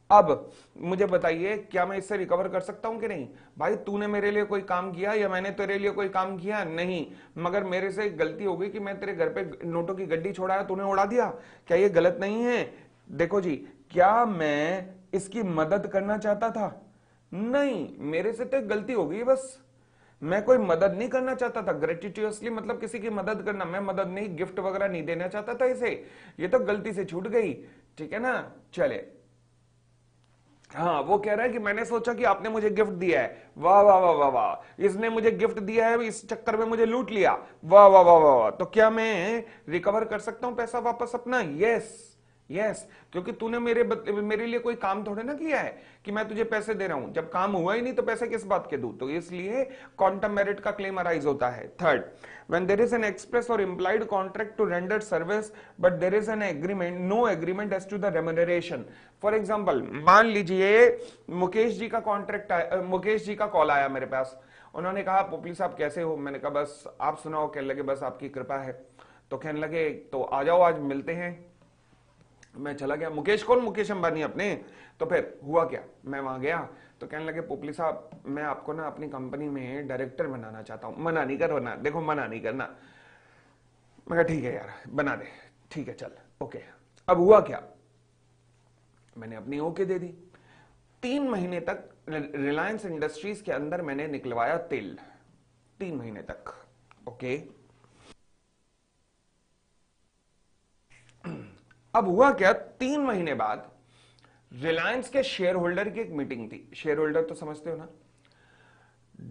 अब मुझे बताइए क्या मैं इससे रिकवर कर सकता हूं कि नहीं? भाई तूने मेरे लिए कोई काम किया या मैंने तेरे लिए कोई काम किया? नहीं, मगर मेरे से एक गलती हो गई कि मैं तेरे घर पे नोटों की गड्डी छोड़ा है, तूने उड़ा दिया, क्या ये गलत नहीं है? देखो जी, क्या मैं इसकी मदद करना चाहता था? नहीं, मेरे से तो एक गलती हो गई बस, मैं कोई मदद नहीं करना चाहता था ग्रेटिट्यूसली, मतलब किसी की मदद करना, मैं मदद नहीं, गिफ्ट वगैरह नहीं देना चाहता था इसे, ये तो गलती से छूट गई, ठीक है ना। चले, हाँ वो कह रहा है कि मैंने सोचा कि आपने मुझे गिफ्ट दिया है, वाह वाह वाह वाह वाह, इसने मुझे गिफ्ट दिया है, इस चक्कर में मुझे लूट लिया, वाह वाह वाह वाह वाह। तो क्या मैं रिकवर कर सकता हूं पैसा वापस अपना? यस यस, क्योंकि तूने मेरे लिए कोई काम थोड़े ना किया है कि मैं तुझे पैसे दे रहा हूं, जब काम हुआ ही नहीं तो पैसे किस बात के दूं? तो इसलिए क्वांटम मेरिट का क्लेम अराइज होता है। Third, when there is an express or implied contract to render service but there is an agreement, no agreement as to the remuneration. For example, मान लीजिए मुकेश जी का कॉन्ट्रैक्ट, मुकेश जी का कॉल आया मेरे पास, उन्होंने कहा पोपली साहब कैसे हो? मैंने कहा बस आप सुनाओ। कहने लगे बस आपकी कृपा है। तो कहने लगे तो आ जाओ आज मिलते हैं। मैं चला गया। मुकेश कौन? मुकेश अंबानी अपने। तो फिर हुआ क्या, मैं वहां गया तो कहने लगे पोपली साहब मैं आपको ना अपनी कंपनी में डायरेक्टर बनाना चाहता हूं। मना नहीं करना, देखो मना नहीं करना। मैं कहा ठीक है यार बना दे, ठीक है चल ओके। अब हुआ क्या, मैंने अपनी ओके दे दी। 3 महीने तक रिलायंस इंडस्ट्रीज के अंदर मैंने निकलवाया तेल, 3 महीने तक, ओके। अब हुआ क्या, 3 महीने बाद रिलायंस के शेयर होल्डर की एक मीटिंग थी। शेयर होल्डर तो समझते हो ना,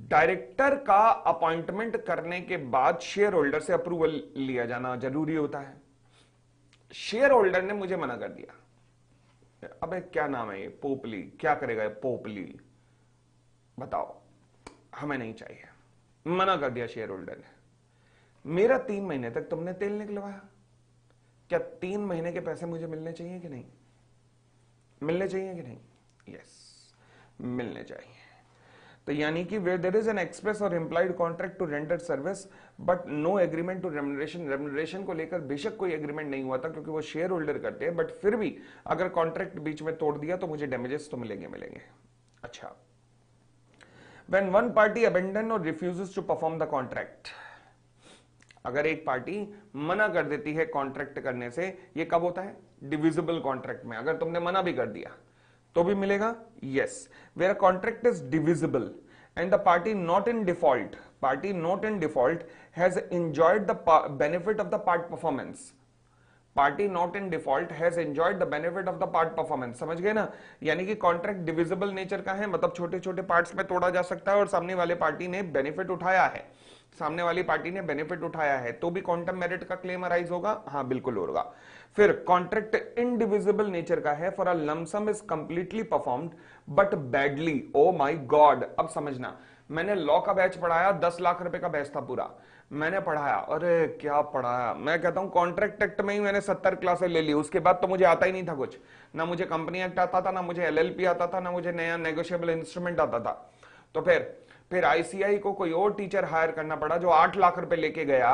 डायरेक्टर का अपॉइंटमेंट करने के बाद शेयर होल्डर से अप्रूवल लिया जाना जरूरी होता है। शेयर होल्डर ने मुझे मना कर दिया। अबे क्या नाम है ये, पोपली, क्या करेगा ये पोपली, बताओ, हमें नहीं चाहिए। मना कर दिया शेयर होल्डर ने। मेरा 3 महीने तक तुमने तेल निकलवाया, क्या 3 महीने के पैसे मुझे मिलने चाहिए कि नहीं? मिलने चाहिए कि नहीं? यस, मिलने चाहिए। तो यानी कि where there is an express और implied contract to render service but no agreement to remuneration, remuneration को लेकर बेशक कोई एग्रीमेंट नहीं हुआ था क्योंकि वो शेयर होल्डर करते हैं, बट फिर भी अगर कॉन्ट्रैक्ट बीच में तोड़ दिया तो मुझे डैमेजेस तो मिलेंगे मिलेंगे। अच्छा, when one party abandon or refuses to perform the contract, अगर एक पार्टी मना कर देती है कॉन्ट्रैक्ट करने से, ये कब होता है? डिविजिबल कॉन्ट्रैक्ट में। अगर तुमने मना भी कर दिया तो भी मिलेगा, yes. Where a contract is divisible and the party not in default has enjoyed the benefit of the part performance, party not in default has enjoyed the benefit of the part performance. समझ गए ना? यानी कि कॉन्ट्रैक्ट डिविजिबल नेचर का है, मतलब छोटे छोटे पार्ट्स में तोड़ा जा सकता है और सामने वाले पार्टी ने बेनिफिट उठाया है, सामने वाली पार्टी ने बेनिफिट उठाया है, तो भी क्वांटम मेरिट का क्लेम अराइज होगा। हाँ बिल्कुल होगा। फिर कॉन्ट्रैक्ट इनडिविजिबल नेचर का है, for a lump sum is completely performed but badly. Oh my God, अब समझना, मैंने लॉ का बैच पढ़ाया, 10 लाख रुपए का बैच था पूरा, मैंने पढ़ाया, अरे क्या पढ़ाया, मैं कहता हूं कॉन्ट्रैक्ट एक्ट में ही मैंने 70 क्लासें ले ली, उसके बाद तो मुझे आता ही नहीं था कुछ, ना मुझे कंपनी एक्ट आता था, ना मुझे एलएलपी आता था, ना मुझे नया नेगोशिएबल इंस्ट्रूमेंट आता था। तो फिर आईसीआई को कोई और टीचर हायर करना पड़ा जो 8 लाख रुपए लेके गया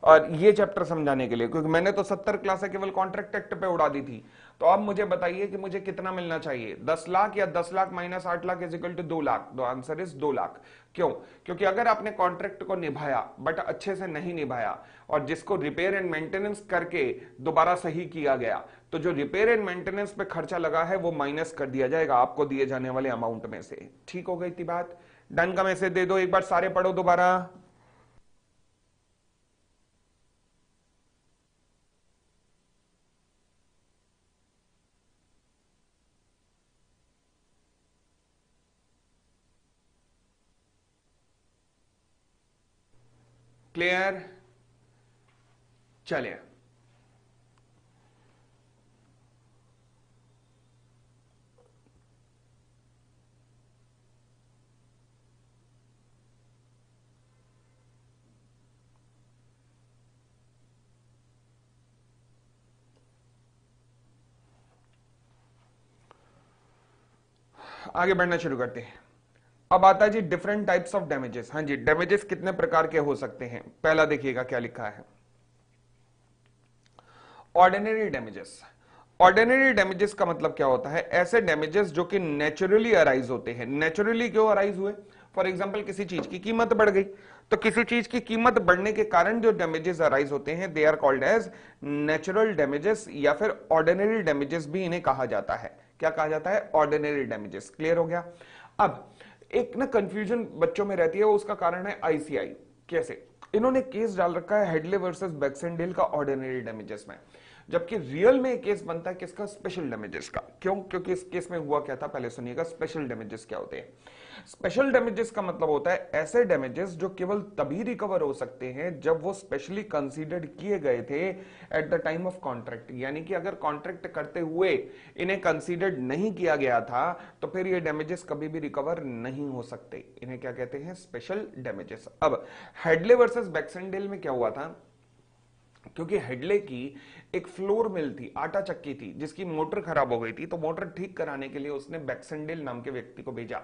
और ये चैप्टर समझाने के लिए, क्योंकि मैंने तो 70 क्लासें केवल कॉन्ट्रैक्ट एक्ट पे उड़ा दी थी। तो अब मुझे बताइए कि मुझे कितना मिलना चाहिए, 10 लाख या 10 lakh minus 8 lakh is equal to 2 lakh. The answer is 2 lakh. क्यों? क्योंकि अगर आपने कॉन्ट्रैक्ट को निभाया बट अच्छे से नहीं निभाया और जिसको रिपेयर एंड मेंटेनेंस करके दोबारा सही किया गया, तो जो रिपेयर एंड मेंटेनेंस पे खर्चा लगा है वो माइनस कर दिया जाएगा आपको दिए जाने वाले अमाउंट में से। ठीक हो गई थी बात? डन का मैसेज दे दो, एक बार सारे पढ़ो दोबारा। क्लियर? चलिए, आगे बढ़ना शुरू करते हैं। अब आता है जी डिफरेंट टाइप्स ऑफ डैमेजेस। हाँ जी, डैमेजेस कितने प्रकार के हो सकते हैं? पहला देखिएगा क्या लिखा है, ऑर्डिनरी डैमेजेस। ऑर्डिनरी डैमेजेस का मतलब क्या होता है? ऐसे डैमेजेस जो कि नेचुरली अराइज होते हैं। नेचुरली क्यों अराइज हुए? फॉर एग्जांपल किसी चीज की कीमत बढ़ गई, तो किसी चीज की कीमत बढ़ने के कारण जो डैमेजेस अराइज होते हैं they are called as natural damages, या फिर ऑर्डिनरी डैमेजेस भी इन्हें कहा जाता है। क्या कहा जाता है? Ordinary damages. क्लियर हो गया? अब एक ना कंफ्यूजन बच्चों में रहती है, वो उसका कारण है आईसीआई। कैसे? इन्होंने केस डाल रखा है हेडले वर्सेस बैक्सेंडेल का ऑर्डिनरी डैमेजेस में, जबकि रियल में केस बनता है किसका? स्पेशल डैमेजेस का। क्यों? क्योंकि इस केस में हुआ क्या था, पहले सुनिएगा। स्पेशल डैमेजेस क्या होते हैं? स्पेशल डैमेजेस का मतलब होता है ऐसे डैमेजेस जो केवल तभी रिकवर हो सकते हैं जब वो स्पेशली कंसीडर्ड किए गए थे eight the time of contract. यानी कि अगर कॉन्ट्रैक्ट करते हुए इन्हें कंसीडर्ड नहीं किया गया था तो फिर ये डैमेजेस कभी भी रिकवर नहीं हो सकते। इन्हें क्या कहते हैं? Special damages. अब हेडले वर्सेस बैक्सेंडेल में क्या हुआ था? क्योंकि हेडले की एक फ्लोर मिल थी, आटा चक्की थी, जिसकी मोटर खराब हो गई थी, तो मोटर ठीक कराने के लिए उसने बैक्सेंडेल नाम के व्यक्ति को भेजा।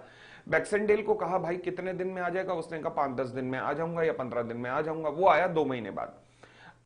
बैक्सेंडेल को कहा भाई कितने दिन में आ जाएगा? उसने कहा 5-10 दिन में आ जाऊंगा या 15 दिन में आ जाऊंगा। वो आया 2 महीने बाद।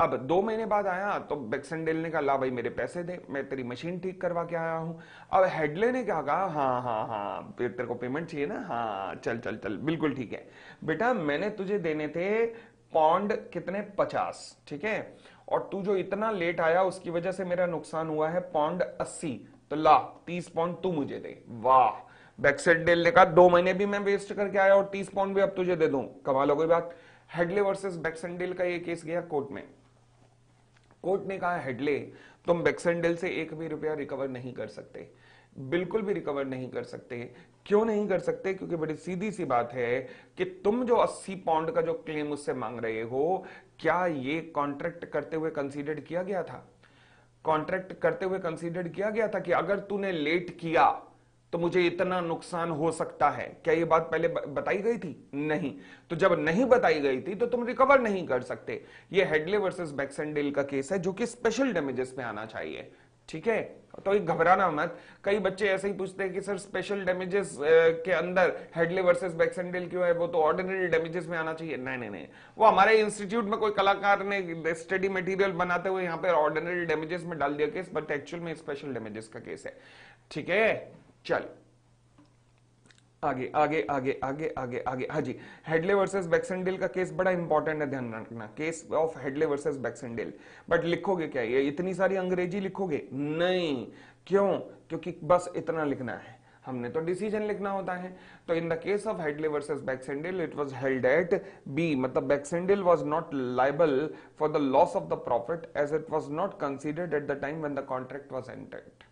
अब 2 महीने बाद आया तो बैक्सेंडेल ने कहा ला भाई मेरे पैसे दे, मैं तेरी मशीन ठीक करवा के आया हूं। अब हेडले ने क्या कहा? हाँ हाँ हाँ, फिर तेरे को पेमेंट चाहिए ना? हाँ चल चल चल, बिल्कुल ठीक है बेटा, मैंने तुझे देने थे पौंड कितने? 50, ठीक है, और तू जो इतना लेट आया उसकी वजह से मेरा नुकसान हुआ है पौंड 80, तो ला 30 पाउंड तू मुझे दे। वाह, बैक्सेंडेल ने कहा 2 महीने भी मैं वेस्ट करके आया और 30 पाउंड भी अब तुझे दे दूं, कमाल हो गई बात। हेडले वर्सेस बैक्सेंडेल का ये केस गया कोर्ट में। कोर्ट ने कहा हेडले तुम बैक्सेंडेल से 1 भी रुपया रिकवर नहीं कर सकते, बिल्कुल भी रिकवर नहीं कर सकते। क्यों नहीं कर सकते? क्योंकि बड़ी सीधी सी बात है कि तुम जो 80 पाउंड का जो क्लेम उससे मांग रहे हो, क्या ये कॉन्ट्रैक्ट करते हुए कंसीडर्ड किया गया था? कॉन्ट्रैक्ट करते हुए कंसीडर्ड किया गया था कि अगर तूने लेट किया तो मुझे इतना नुकसान हो सकता है? क्या ये बात पहले बताई गई थी? नहीं। तो जब नहीं बताई गई थी तो तुम रिकवर नहीं कर सकते। ये हेडले वर्सेस बैक्सेंडेल का केस है जो कि स्पेशल डैमेजेस में आना चाहिए, ठीक है? तो ये घबराना मत। कई बच्चे ऐसे ही पूछते हैं कि सर स्पेशल डैमेजेस के अंदर हेडले वर्सेस बैक्सेंडेल क्यों है, वो तो ऑर्डिनरी डैमेजेस में आना चाहिए। नहीं नहीं नहीं, वो हमारे इंस्टीट्यूट में कोई कलाकार ने स्टडी मटेरियल बनाते हुए यहाँ पे ऑर्डिनरी डैमेजेस में डाल दिया केस, बट एक्चुअल में स्पेशल डैमेजेस का केस है, ठीक है? चल आगे आगे आगे आगे आगे आगे, हाँ जी। हेडले वर्सेस बैक्सेंडेल का केस बड़ा इंपॉर्टेंट है, ध्यान रखना, case of Hadley versus Baxendale. But लिखोगे क्या, ये इतनी सारी अंग्रेजी लिखोगे नहीं? क्यों? क्योंकि बस इतना लिखना है, हमने तो डिसीजन लिखना होता है। तो in the case of Hadley versus Baxendale it was held at B, मतलब Baxendale was not liable for the loss of the profit as it was not considered at the time when the contract was entered.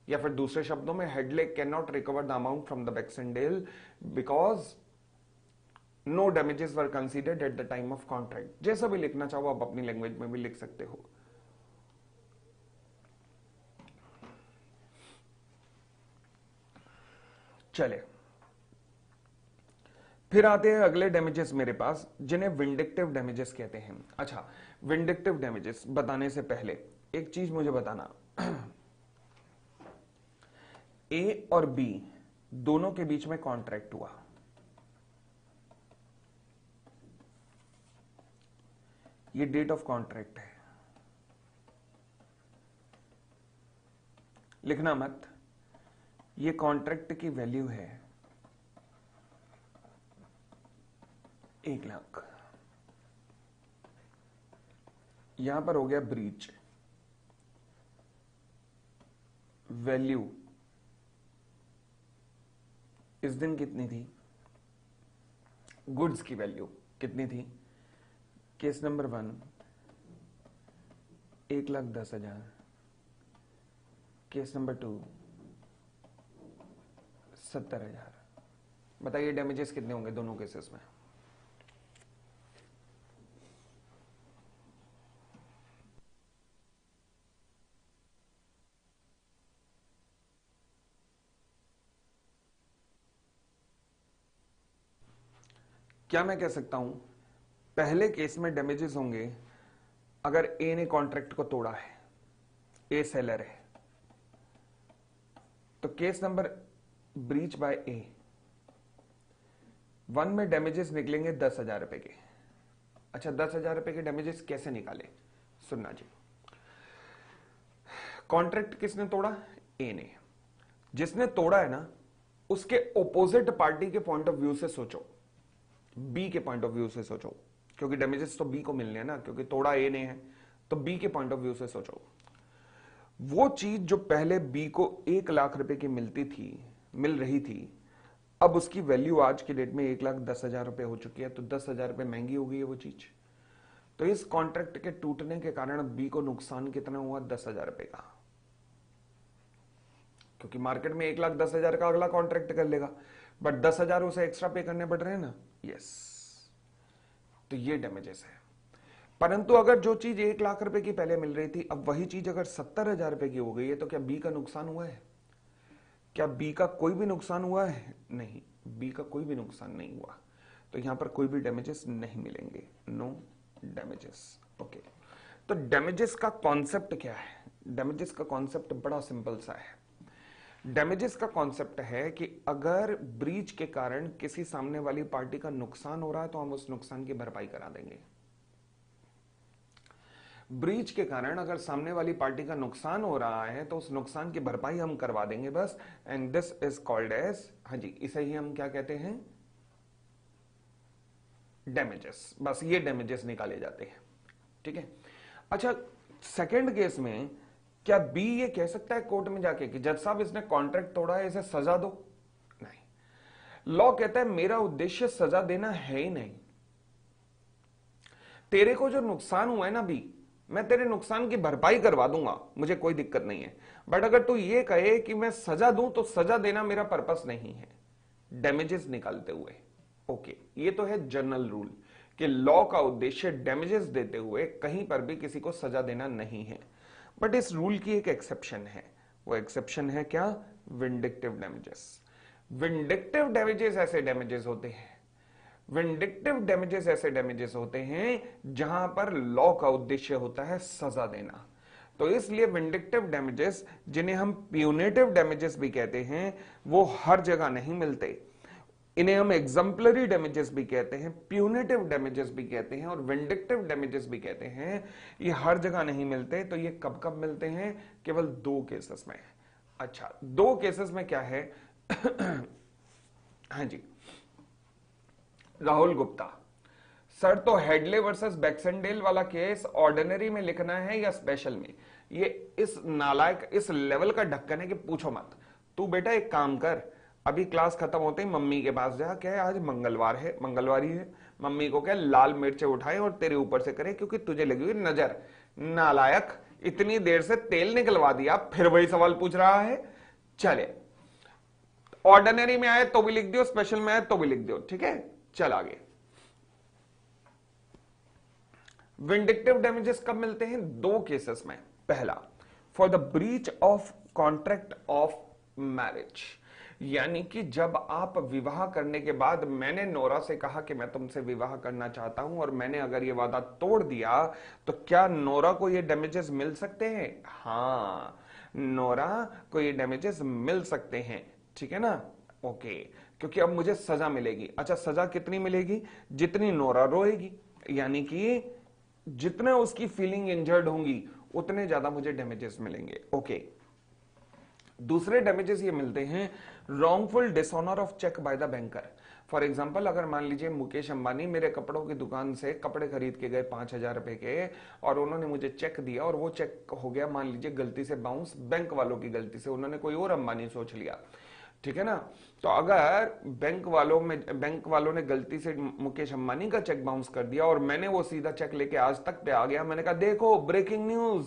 या फिर दूसरे शब्दों में, Hadley can not recover the amount from the Baxendale because no damages were considered at the time of contract. जैसा भी लिखना चाहो आप अपनी लैंग्वेज में भी लिख सकते हो। चले, फिर आते हैं अगले डैमेजेस मेरे पास, जिन्हें विंडिक्टिव डैमेजेस कहते हैं। अच्छा, विंडिक्टिव डैमेजेस बताने से पहले एक चीज मुझे बताना, ए और बी दोनों के बीच में कॉन्ट्रैक्ट हुआ, ये डेट ऑफ कॉन्ट्रैक्ट है, लिखना मत। ये कॉन्ट्रैक्ट की वैल्यू है 1,00,000। यहां पर हो गया ब्रीच, वैल्यू इस दिन कितनी थी, गुड्स की वैल्यू कितनी थी, केस नंबर 1 1,10,000, केस नंबर 2 70,000। बताइए डैमेजेस कितने होंगे दोनों केसेस में? क्या मैं कह सकता हूं, पहले केस में डैमेजेस होंगे अगर ए ने कॉन्ट्रैक्ट को तोड़ा है, ए सेलर है, तो केस नंबर ब्रीच बाय ए 1 में डैमेजेस निकलेंगे 10,000 रुपए के। अच्छा, 10,000 रुपए के डैमेजेस कैसे निकाले, सुनना जी। कॉन्ट्रैक्ट किसने तोड़ा, ए ने। जिसने तोड़ा है ना, उसके ओपोजिट पार्टी के पॉइंट ऑफ व्यू से सोचो, बी के पॉइंट ऑफ व्यू से सोचो, क्योंकि डैमेजेस तो बी को मिलने हैं ना, क्योंकि तोड़ा ए ने है, तो बी के पॉइंट ऑफ व्यू से सोचो। वो चीज जो पहले बी को 1,00,000 रुपए की मिल रही थी, अब उसकी वैल्यू आज की डेट में 1,10,000 रुपए हो चुकी है, तो 10,000 रुपए महंगी हो गई है वो चीज। तो इस कॉन्ट्रैक्ट के टूटने के कारण बी को नुकसान कितना हुआ, 10,000 रुपए का, क्योंकि मार्केट में 1,10,000 का अगला कॉन्ट्रैक्ट कर लेगा, बट 10,000 उसे एक्स्ट्रा पे करने पड़ रहे हैं ना। यस, तो ये डैमेजेस है। परंतु अगर जो चीज 1,00,000 रुपए की पहले मिल रही थी, अब वही चीज अगर 70,000 रुपए की हो गई है, तो क्या बी का नुकसान हुआ है? क्या बी का कोई भी नुकसान हुआ है? नहीं, बी का कोई भी नुकसान नहीं हुआ, तो यहां पर कोई भी डैमेजेस नहीं मिलेंगे, नो डैमेजेस। ओके, तो डैमेजेस का कॉन्सेप्ट क्या है? डैमेजेस का कॉन्सेप्ट बड़ा सिंपल सा है। डैमेजेस का कॉन्सेप्ट है कि अगर ब्रीच के कारण किसी सामने वाली पार्टी का नुकसान हो रहा है, तो हम उस नुकसान की भरपाई करा देंगे। ब्रीच के कारण अगर सामने वाली पार्टी का नुकसान हो रहा है, तो उस नुकसान की भरपाई हम करवा देंगे बस, and this is called as, हाँ जी, इसे ही हम क्या कहते हैं, डैमेजेस। बस ये डैमेजेस निकाले जाते हैं, ठीक है। अच्छा, सेकंड केस में क्या बी ये कह सकता है कोर्ट में जाके कि जज साहब इसने कॉन्ट्रैक्ट तोड़ा है, इसे सजा दो? नहीं, लॉ कहता है मेरा उद्देश्य सजा देना है ही नहीं। तेरे को जो नुकसान हुआ है ना बी, मैं तेरे नुकसान की भरपाई करवा दूंगा, मुझे कोई दिक्कत नहीं है, बट अगर तू ये कहे कि मैं सजा दूं, तो सजा देना मेरा पर्पस नहीं है, डैमेजेस निकालते हुए। ओके, ये तो है जनरल रूल कि लॉ का उद्देश्य डैमेजेस देते हुए कहीं पर भी किसी को सजा देना नहीं है। बट इस रूल की एक एक्सेप्शन है, वो एक्सेप्शन है क्या, विंडिक्टिव डैमेजेस। विंडिक्टिव डैमेजेस ऐसे डैमेजेस होते हैं, विंडिक्टिव डैमेजेस ऐसे डैमेजेस होते हैं जहां पर लॉ का उद्देश्य होता है सजा देना। तो इसलिए विंडिक्टिव डैमेजेस, जिन्हें हम प्यूनेटिव डैमेजेस भी कहते हैं, वो हर जगह नहीं मिलते। इन्हें हम एग्जाम्पलरी डैमेजेस भी कहते हैं, प्यूनेटिव डैमेजेस भी कहते हैं, और विंडिक्टिव डैमेजेस भी कहते हैं। ये हर जगह नहीं मिलते। तो ये कब कब मिलते हैं, केवल 2 केसेस में। अच्छा, 2 केसेस में क्या है हाँ जी, राहुल गुप्ता, सर तो हेडले वर्सेस बैक्सेंडेल वाला केस ऑर्डिनरी में लिखना है या स्पेशल में? ये इस नालायक इस लेवल का ढक्कन है कि पूछो मत। तू बेटा एक काम कर, अभी क्लास खत्म होते ही मम्मी के पास जा, क्या है आज मंगलवार है, मंगलवारी है, मम्मी को क्या लाल मिर्चे उठाए और तेरे ऊपर से करे क्योंकि तुझे लगी हुई नजर। नालायक, इतनी देर से तेल निकलवा दिया फिर वही सवाल पूछ रहा है। चले, ऑर्डिनरी में आए तो भी लिख दियो, स्पेशल में आए तो भी लिख दियो, ठीक है। चल आगे। विंडिक्टिव डैमेजेस कब मिलते हैं? दो केसेस में। पहला, for the breach of contract of marriage, यानी कि जब आप विवाह करने के बाद मैंने नोरा से कहा कि मैं तुमसे विवाह करना चाहता हूं और मैंने अगर ये वादा तोड़ दिया तो क्या नोरा को ये डैमेजेस मिल सकते हैं? हां, नोरा को ये डैमेजेस मिल सकते हैं, ठीक है ना। ओके, क्योंकि अब मुझे सजा मिलेगी। अच्छा, सजा कितनी मिलेगी? जितनी नोरा रोएगी, यानी कि जितने उसकी फीलिंग इंजर्ड होंगी उतने ज्यादा मुझे डैमेजेस मिलेंगे। ओके, दूसरे डैमेजेस ये मिलते हैं wrongful dishonour of cheque by the banker. For example, अगर मान लीजिए मुकेश अंबानी मेरे कपड़ों की दुकान से कपड़े खरीद के गए 5,000 रुपए के और उन्होंने मुझे चेक दिया और वो चेक हो गया मान लीजिए गलती से बाउंस, बैंक वालों की गलती से, उन्होंने कोई और अंबानी सोच लिया, ठीक है ना। तो अगर बैंक वालों ने गलती से मुकेश अंबानी का चेक बाउंस कर दिया और मैंने वो सीधा चेक लेके आज तक पे आ गया, मैंने कहा देखो ब्रेकिंग न्यूज,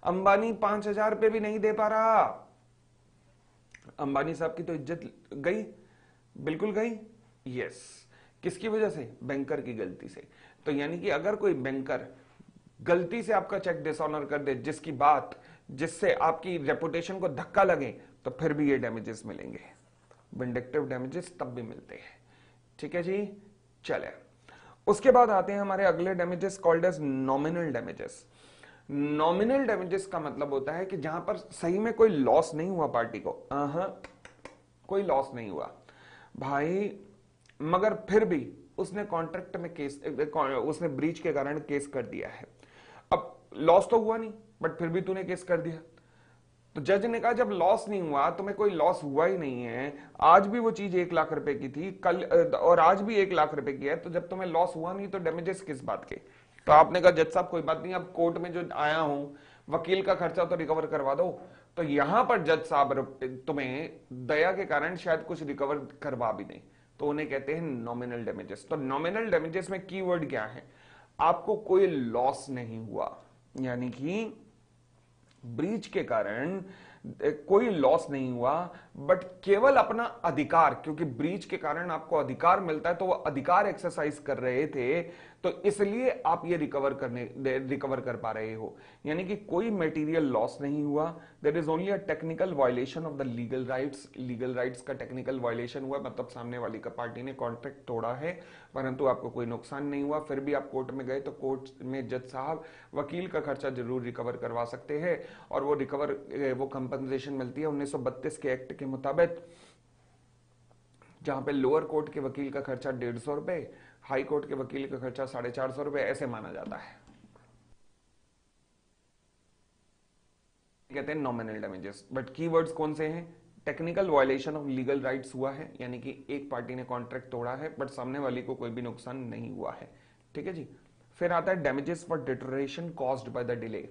अंबानी 5,000 रुपए भी नहीं दे पा रहा, अंबानी साहब की तो इज्जत गई, बिल्कुल गई। यस, किसकी वजह से? बैंकर की गलती से। तो यानी कि अगर कोई बैंकर गलती से आपका चेक डिसऑनर कर दे, जिससे आपकी रेपुटेशन को धक्का लगे, तो फिर भी ये डैमेजेस मिलेंगे। विंडिक्टिव डैमेजेस तब भी मिलते हैं, ठीक है जी। चले, उसके बाद आते हैं हमारे अगले damages called as nominal damages. Nominal damages का मतलब होता है कि जहां पर सही में कोई लॉस नहीं हुआ पार्टी को, कोई लॉस नहीं हुआ भाई, मगर फिर भी उसने कॉन्ट्रैक्ट में केस, उसने ब्रीच के कारण केस कर दिया है। अब लॉस तो हुआ नहीं बट फिर भी तूने केस कर दिया, तो जज ने कहा जब लॉस नहीं हुआ, तुम्हें कोई लॉस हुआ ही नहीं है, आज भी वो चीज 1,00,000 रुपए की थी कल और आज भी 1,00,000 रुपए की है, तो जब तुम्हें लॉस हुआ नहीं तो डैमेजेस किस बात के? तो आपने कहा जज साहब कोई बात नहीं, अब कोर्ट में जो आया हूं वकील का खर्चा तो रिकवर करवा दो। तो यहां पर जज साहब तुम्हें दया के कारण शायद कुछ रिकवर करवा भी दें, तो उन्हें कहते हैं नॉमिनल डैमेजेस। तो नॉमिनल डैमेजेस में कीवर्ड क्या है? आपको कोई लॉस नहीं हुआ, यानी कि ब्रीच के कारण कोई लॉस नहीं हुआ, बट केवल अपना अधिकार, क्योंकि ब्रीच के कारण आपको अधिकार मिलता है तो वो अधिकार एक्सरसाइज कर रहे थे, तो इसलिए आप ये रिकवर कर पा रहे हो, यानी कि कोई मटेरियल लॉस नहीं हुआ। There is only a technical violation of the legal rights, legal rights का टेक्निकल वायलेशन हुआ, मतलब सामने वाली का पार्टी ने कॉन्ट्रैक्ट तोड़ा है, परंतु आपको कोई नुकसान नहीं हुआ। फिर भी आप कोर्ट में गए तो कोर्ट में जज साहब वकील का खर्चा जरूर रिकवर करवा सकते हैं, और वो कंपनसेशन मिलती है 1932 के एक्ट के मुताबिक, जहां पे लोअर कोर्ट के वकील का खर्चा 150 रुपए, हाई कोर्ट के वकील का खर्चा 450 रुपए, ऐसे माना जाता है। कहते हैं नॉमिनल डैमेजेस, बट कीवर्ड्स कौन से हैं? Technical violation of legal rights हुआ है, यानी कि एक पार्टी ने कॉन्ट्रैक्ट तोड़ा है बट सामने वाली को कोई भी नुकसान नहीं हुआ है, ठीक है जी। फिर आता है damages for deterioration caused by the delay.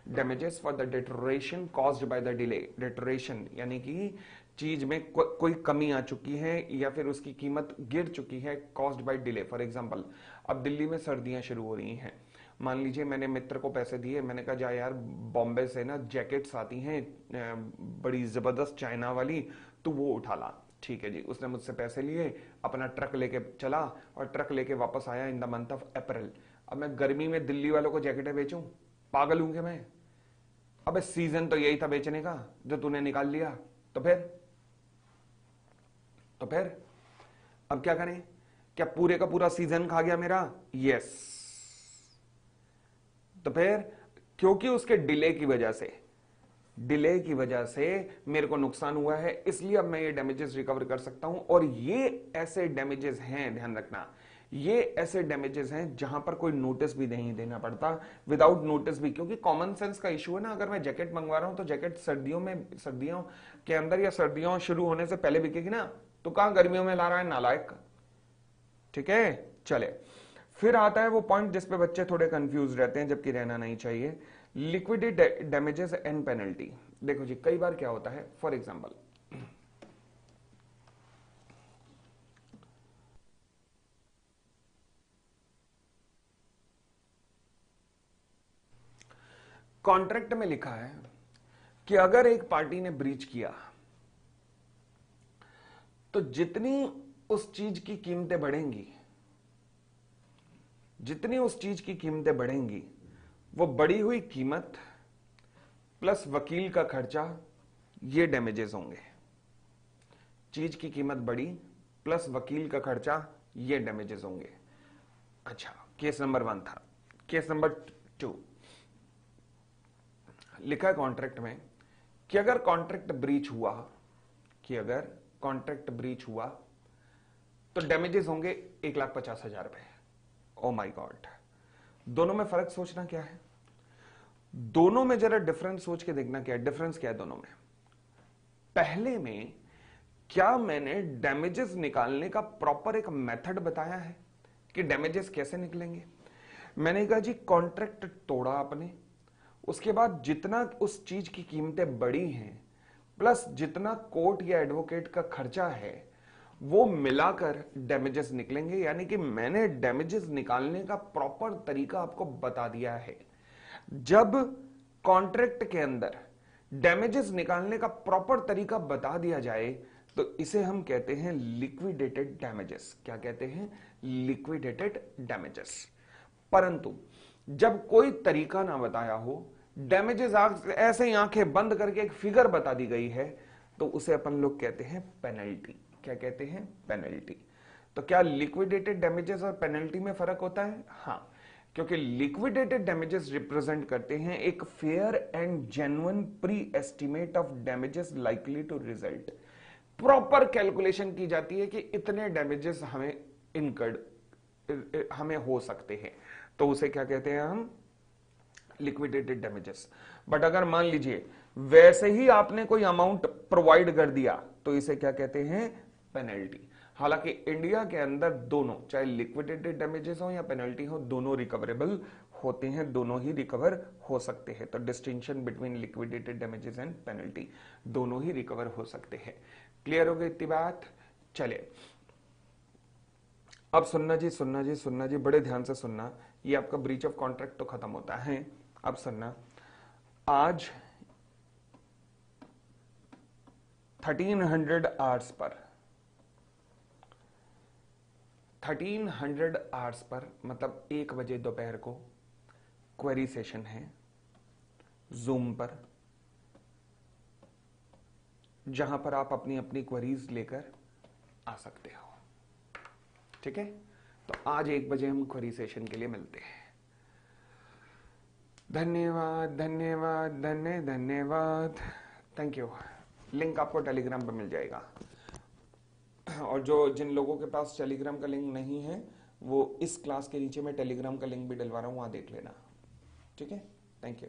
Damages for the deterioration caused by the delay, deterioration यानी कि चीज में कोई कमी आ चुकी है या फिर उसकी कीमत गिर चुकी है, caused by delay. For example, अब दिल्ली में सर्दियां शुरू हो रही हैं, मान लीजिए मैंने मित्र को पैसे दिए, मैंने कहा जा यार बॉम्बे से ना जैकेट्स आती हैं बड़ी जबरदस्त चाइना वाली, तो वो उठा ला, ठीक है जी। उसने मुझसे पैसे लिए, अपना ट्रक लेके चला और ट्रक लेके वापस आया in the month of April. अब मैं गर्मी में दिल्ली वालों को जैकेटें बेचूं? पागल हूं क्या मैं? अबे सीजन तो यही था बेचने का जो तूने निकाल लिया, तो फिर अब क्या करें? क्या पूरे का पूरा सीजन खा गया मेरा? यस। तो फिर क्योंकि उसके डिले की वजह से मेरे को नुकसान हुआ है, इसलिए अब मैं ये डैमेजेस रिकवर कर सकता हूं। और ये ऐसे डैमेजेस हैं, ध्यान रखना, ये ऐसे डैमेजेस हैं जहां पर कोई नोटिस भी नहीं देना पड़ता, विदाउट नोटिस भी, क्योंकि कॉमन सेंस का इशू है ना। अगर मैं जैकेट मंगवा रहा हूं तो जैकेट सर्दियों के अंदर या सर्दियों शुरू होने से पहले बिकेगी ना, तो कहां गर्मियों में ला रहा है नालायक। ठीक है, चले फिर आता है वो पॉइंट जिस पे बच्चे थोड़े कंफ्यूज रहते हैं, जबकि रहना नहीं चाहिए, लिक्विडेटेड डैमेजेस एंड पेनल्टी। देखो जी, कई बार क्या होता है, फॉर एग्जांपल कॉन्ट्रैक्ट में लिखा है कि अगर एक पार्टी ने ब्रीच किया तो जितनी उस चीज की कीमतें बढ़ेंगी, जितनी उस चीज की कीमतें बढ़ेंगी, वो बढ़ी हुई कीमत प्लस वकील का खर्चा, ये डैमेजेस होंगे। चीज की कीमत बढ़ी प्लस वकील का खर्चा, ये डैमेजेस होंगे। अच्छा, केस नंबर 1 था। केस नंबर 2, लिखा है कॉन्ट्रैक्ट में कि अगर कॉन्ट्रैक्ट ब्रीच हुआ, कि अगर कॉन्ट्रैक्ट ब्रीच हुआ तो डैमेजेस होंगे 1,50,000 रुपए। ओ माय गॉड, दोनों में फर्क सोचना क्या है, दोनों में जरा डिफरेंस सोच के देखना क्या है, डिफरेंस क्या है दोनों में। पहले में क्या मैंने डैमेजेस निकालने का प्रॉपर एक मेथड बताया है कि डैमेजेस कैसे निकलेंगे। मैंने कहा जी कॉन्ट्रैक्ट तोड़ा आपने, उसके बाद जितना उस चीज की कीमतें बढ़ी हैं प्लस जितना कोर्ट या एडवोकेट का खर्चा है, वो मिलाकर डैमेजेस निकलेंगे। यानी कि मैंने डैमेजेस निकालने का प्रॉपर तरीका आपको बता दिया है। जब कॉन्ट्रैक्ट के अंदर डैमेजेस निकालने का प्रॉपर तरीका बता दिया जाए तो इसे हम कहते हैं लिक्विडेटेड डैमेजेस। क्या कहते हैं? Liquidated damages. परंतु जब कोई तरीका ना बताया हो, डैमेजेस ऐसे ही आंखें बंद करके एक फिगर बता दी गई है, तो उसे अपन लोग कहते हैं पेनल्टी। क्या कहते हैं? पेनल्टी। तो क्या लिक्विडेटेड डैमेजेस और पेनल्टी में फर्क होता है? हाँ, क्योंकि लिक्विडेटेड डैमेजेस रिप्रेजेंट करते हैं एक fair and genuine pre estimate of damages likely to result. Proper calculation की जाती है कि इतने डैमेजेस हमें इनकर्ड हमें हो सकते हैं, तो उसे क्या कहते हैं हम? Liquidated damages. बट अगर मान लीजिए वैसे ही आपने कोई अमाउंट प्रोवाइड कर दिया तो इसे क्या कहते हैं? पेनल्टी। हालांकि इंडिया के अंदर दोनों, चाहे लिक्विडेटेड डैमेजेस हो या पेनल्टी हो, दोनों रिकवरेबल होते हैं, दोनों ही रिकवर हो सकते हैं। तो distinction between liquidated damages and penalty, दोनों ही रिकवर हो सकते हैं। क्लियर हो गई इतनी बात? चले अब सुनना जी, सुनना जी, सुनना जी, बड़े ध्यान से सुनना। ये आपका ब्रीच ऑफ कॉन्ट्रैक्ट तो खत्म होता है, अब सुनना। आज 1300 आवर्स पर, 1300 आवर्स पर मतलब 1 बजे दोपहर को क्वेरी सेशन है जूम पर, जहां पर आप अपनी अपनी क्वेरीज लेकर आ सकते हो। ठीक है, तो आज 1 बजे हम क्वेरी सेशन के लिए मिलते हैं। धन्यवाद, धन्यवाद, धन्यवाद, थैंक यू। लिंक आपको टेलीग्राम पर मिल जाएगा, और जो जिन लोगों के पास टेलीग्राम का लिंक नहीं है, वो इस क्लास के नीचे मैं टेलीग्राम का लिंक भी डलवा रहा हूं, वहां देख लेना। ठीक है, थैंक यू।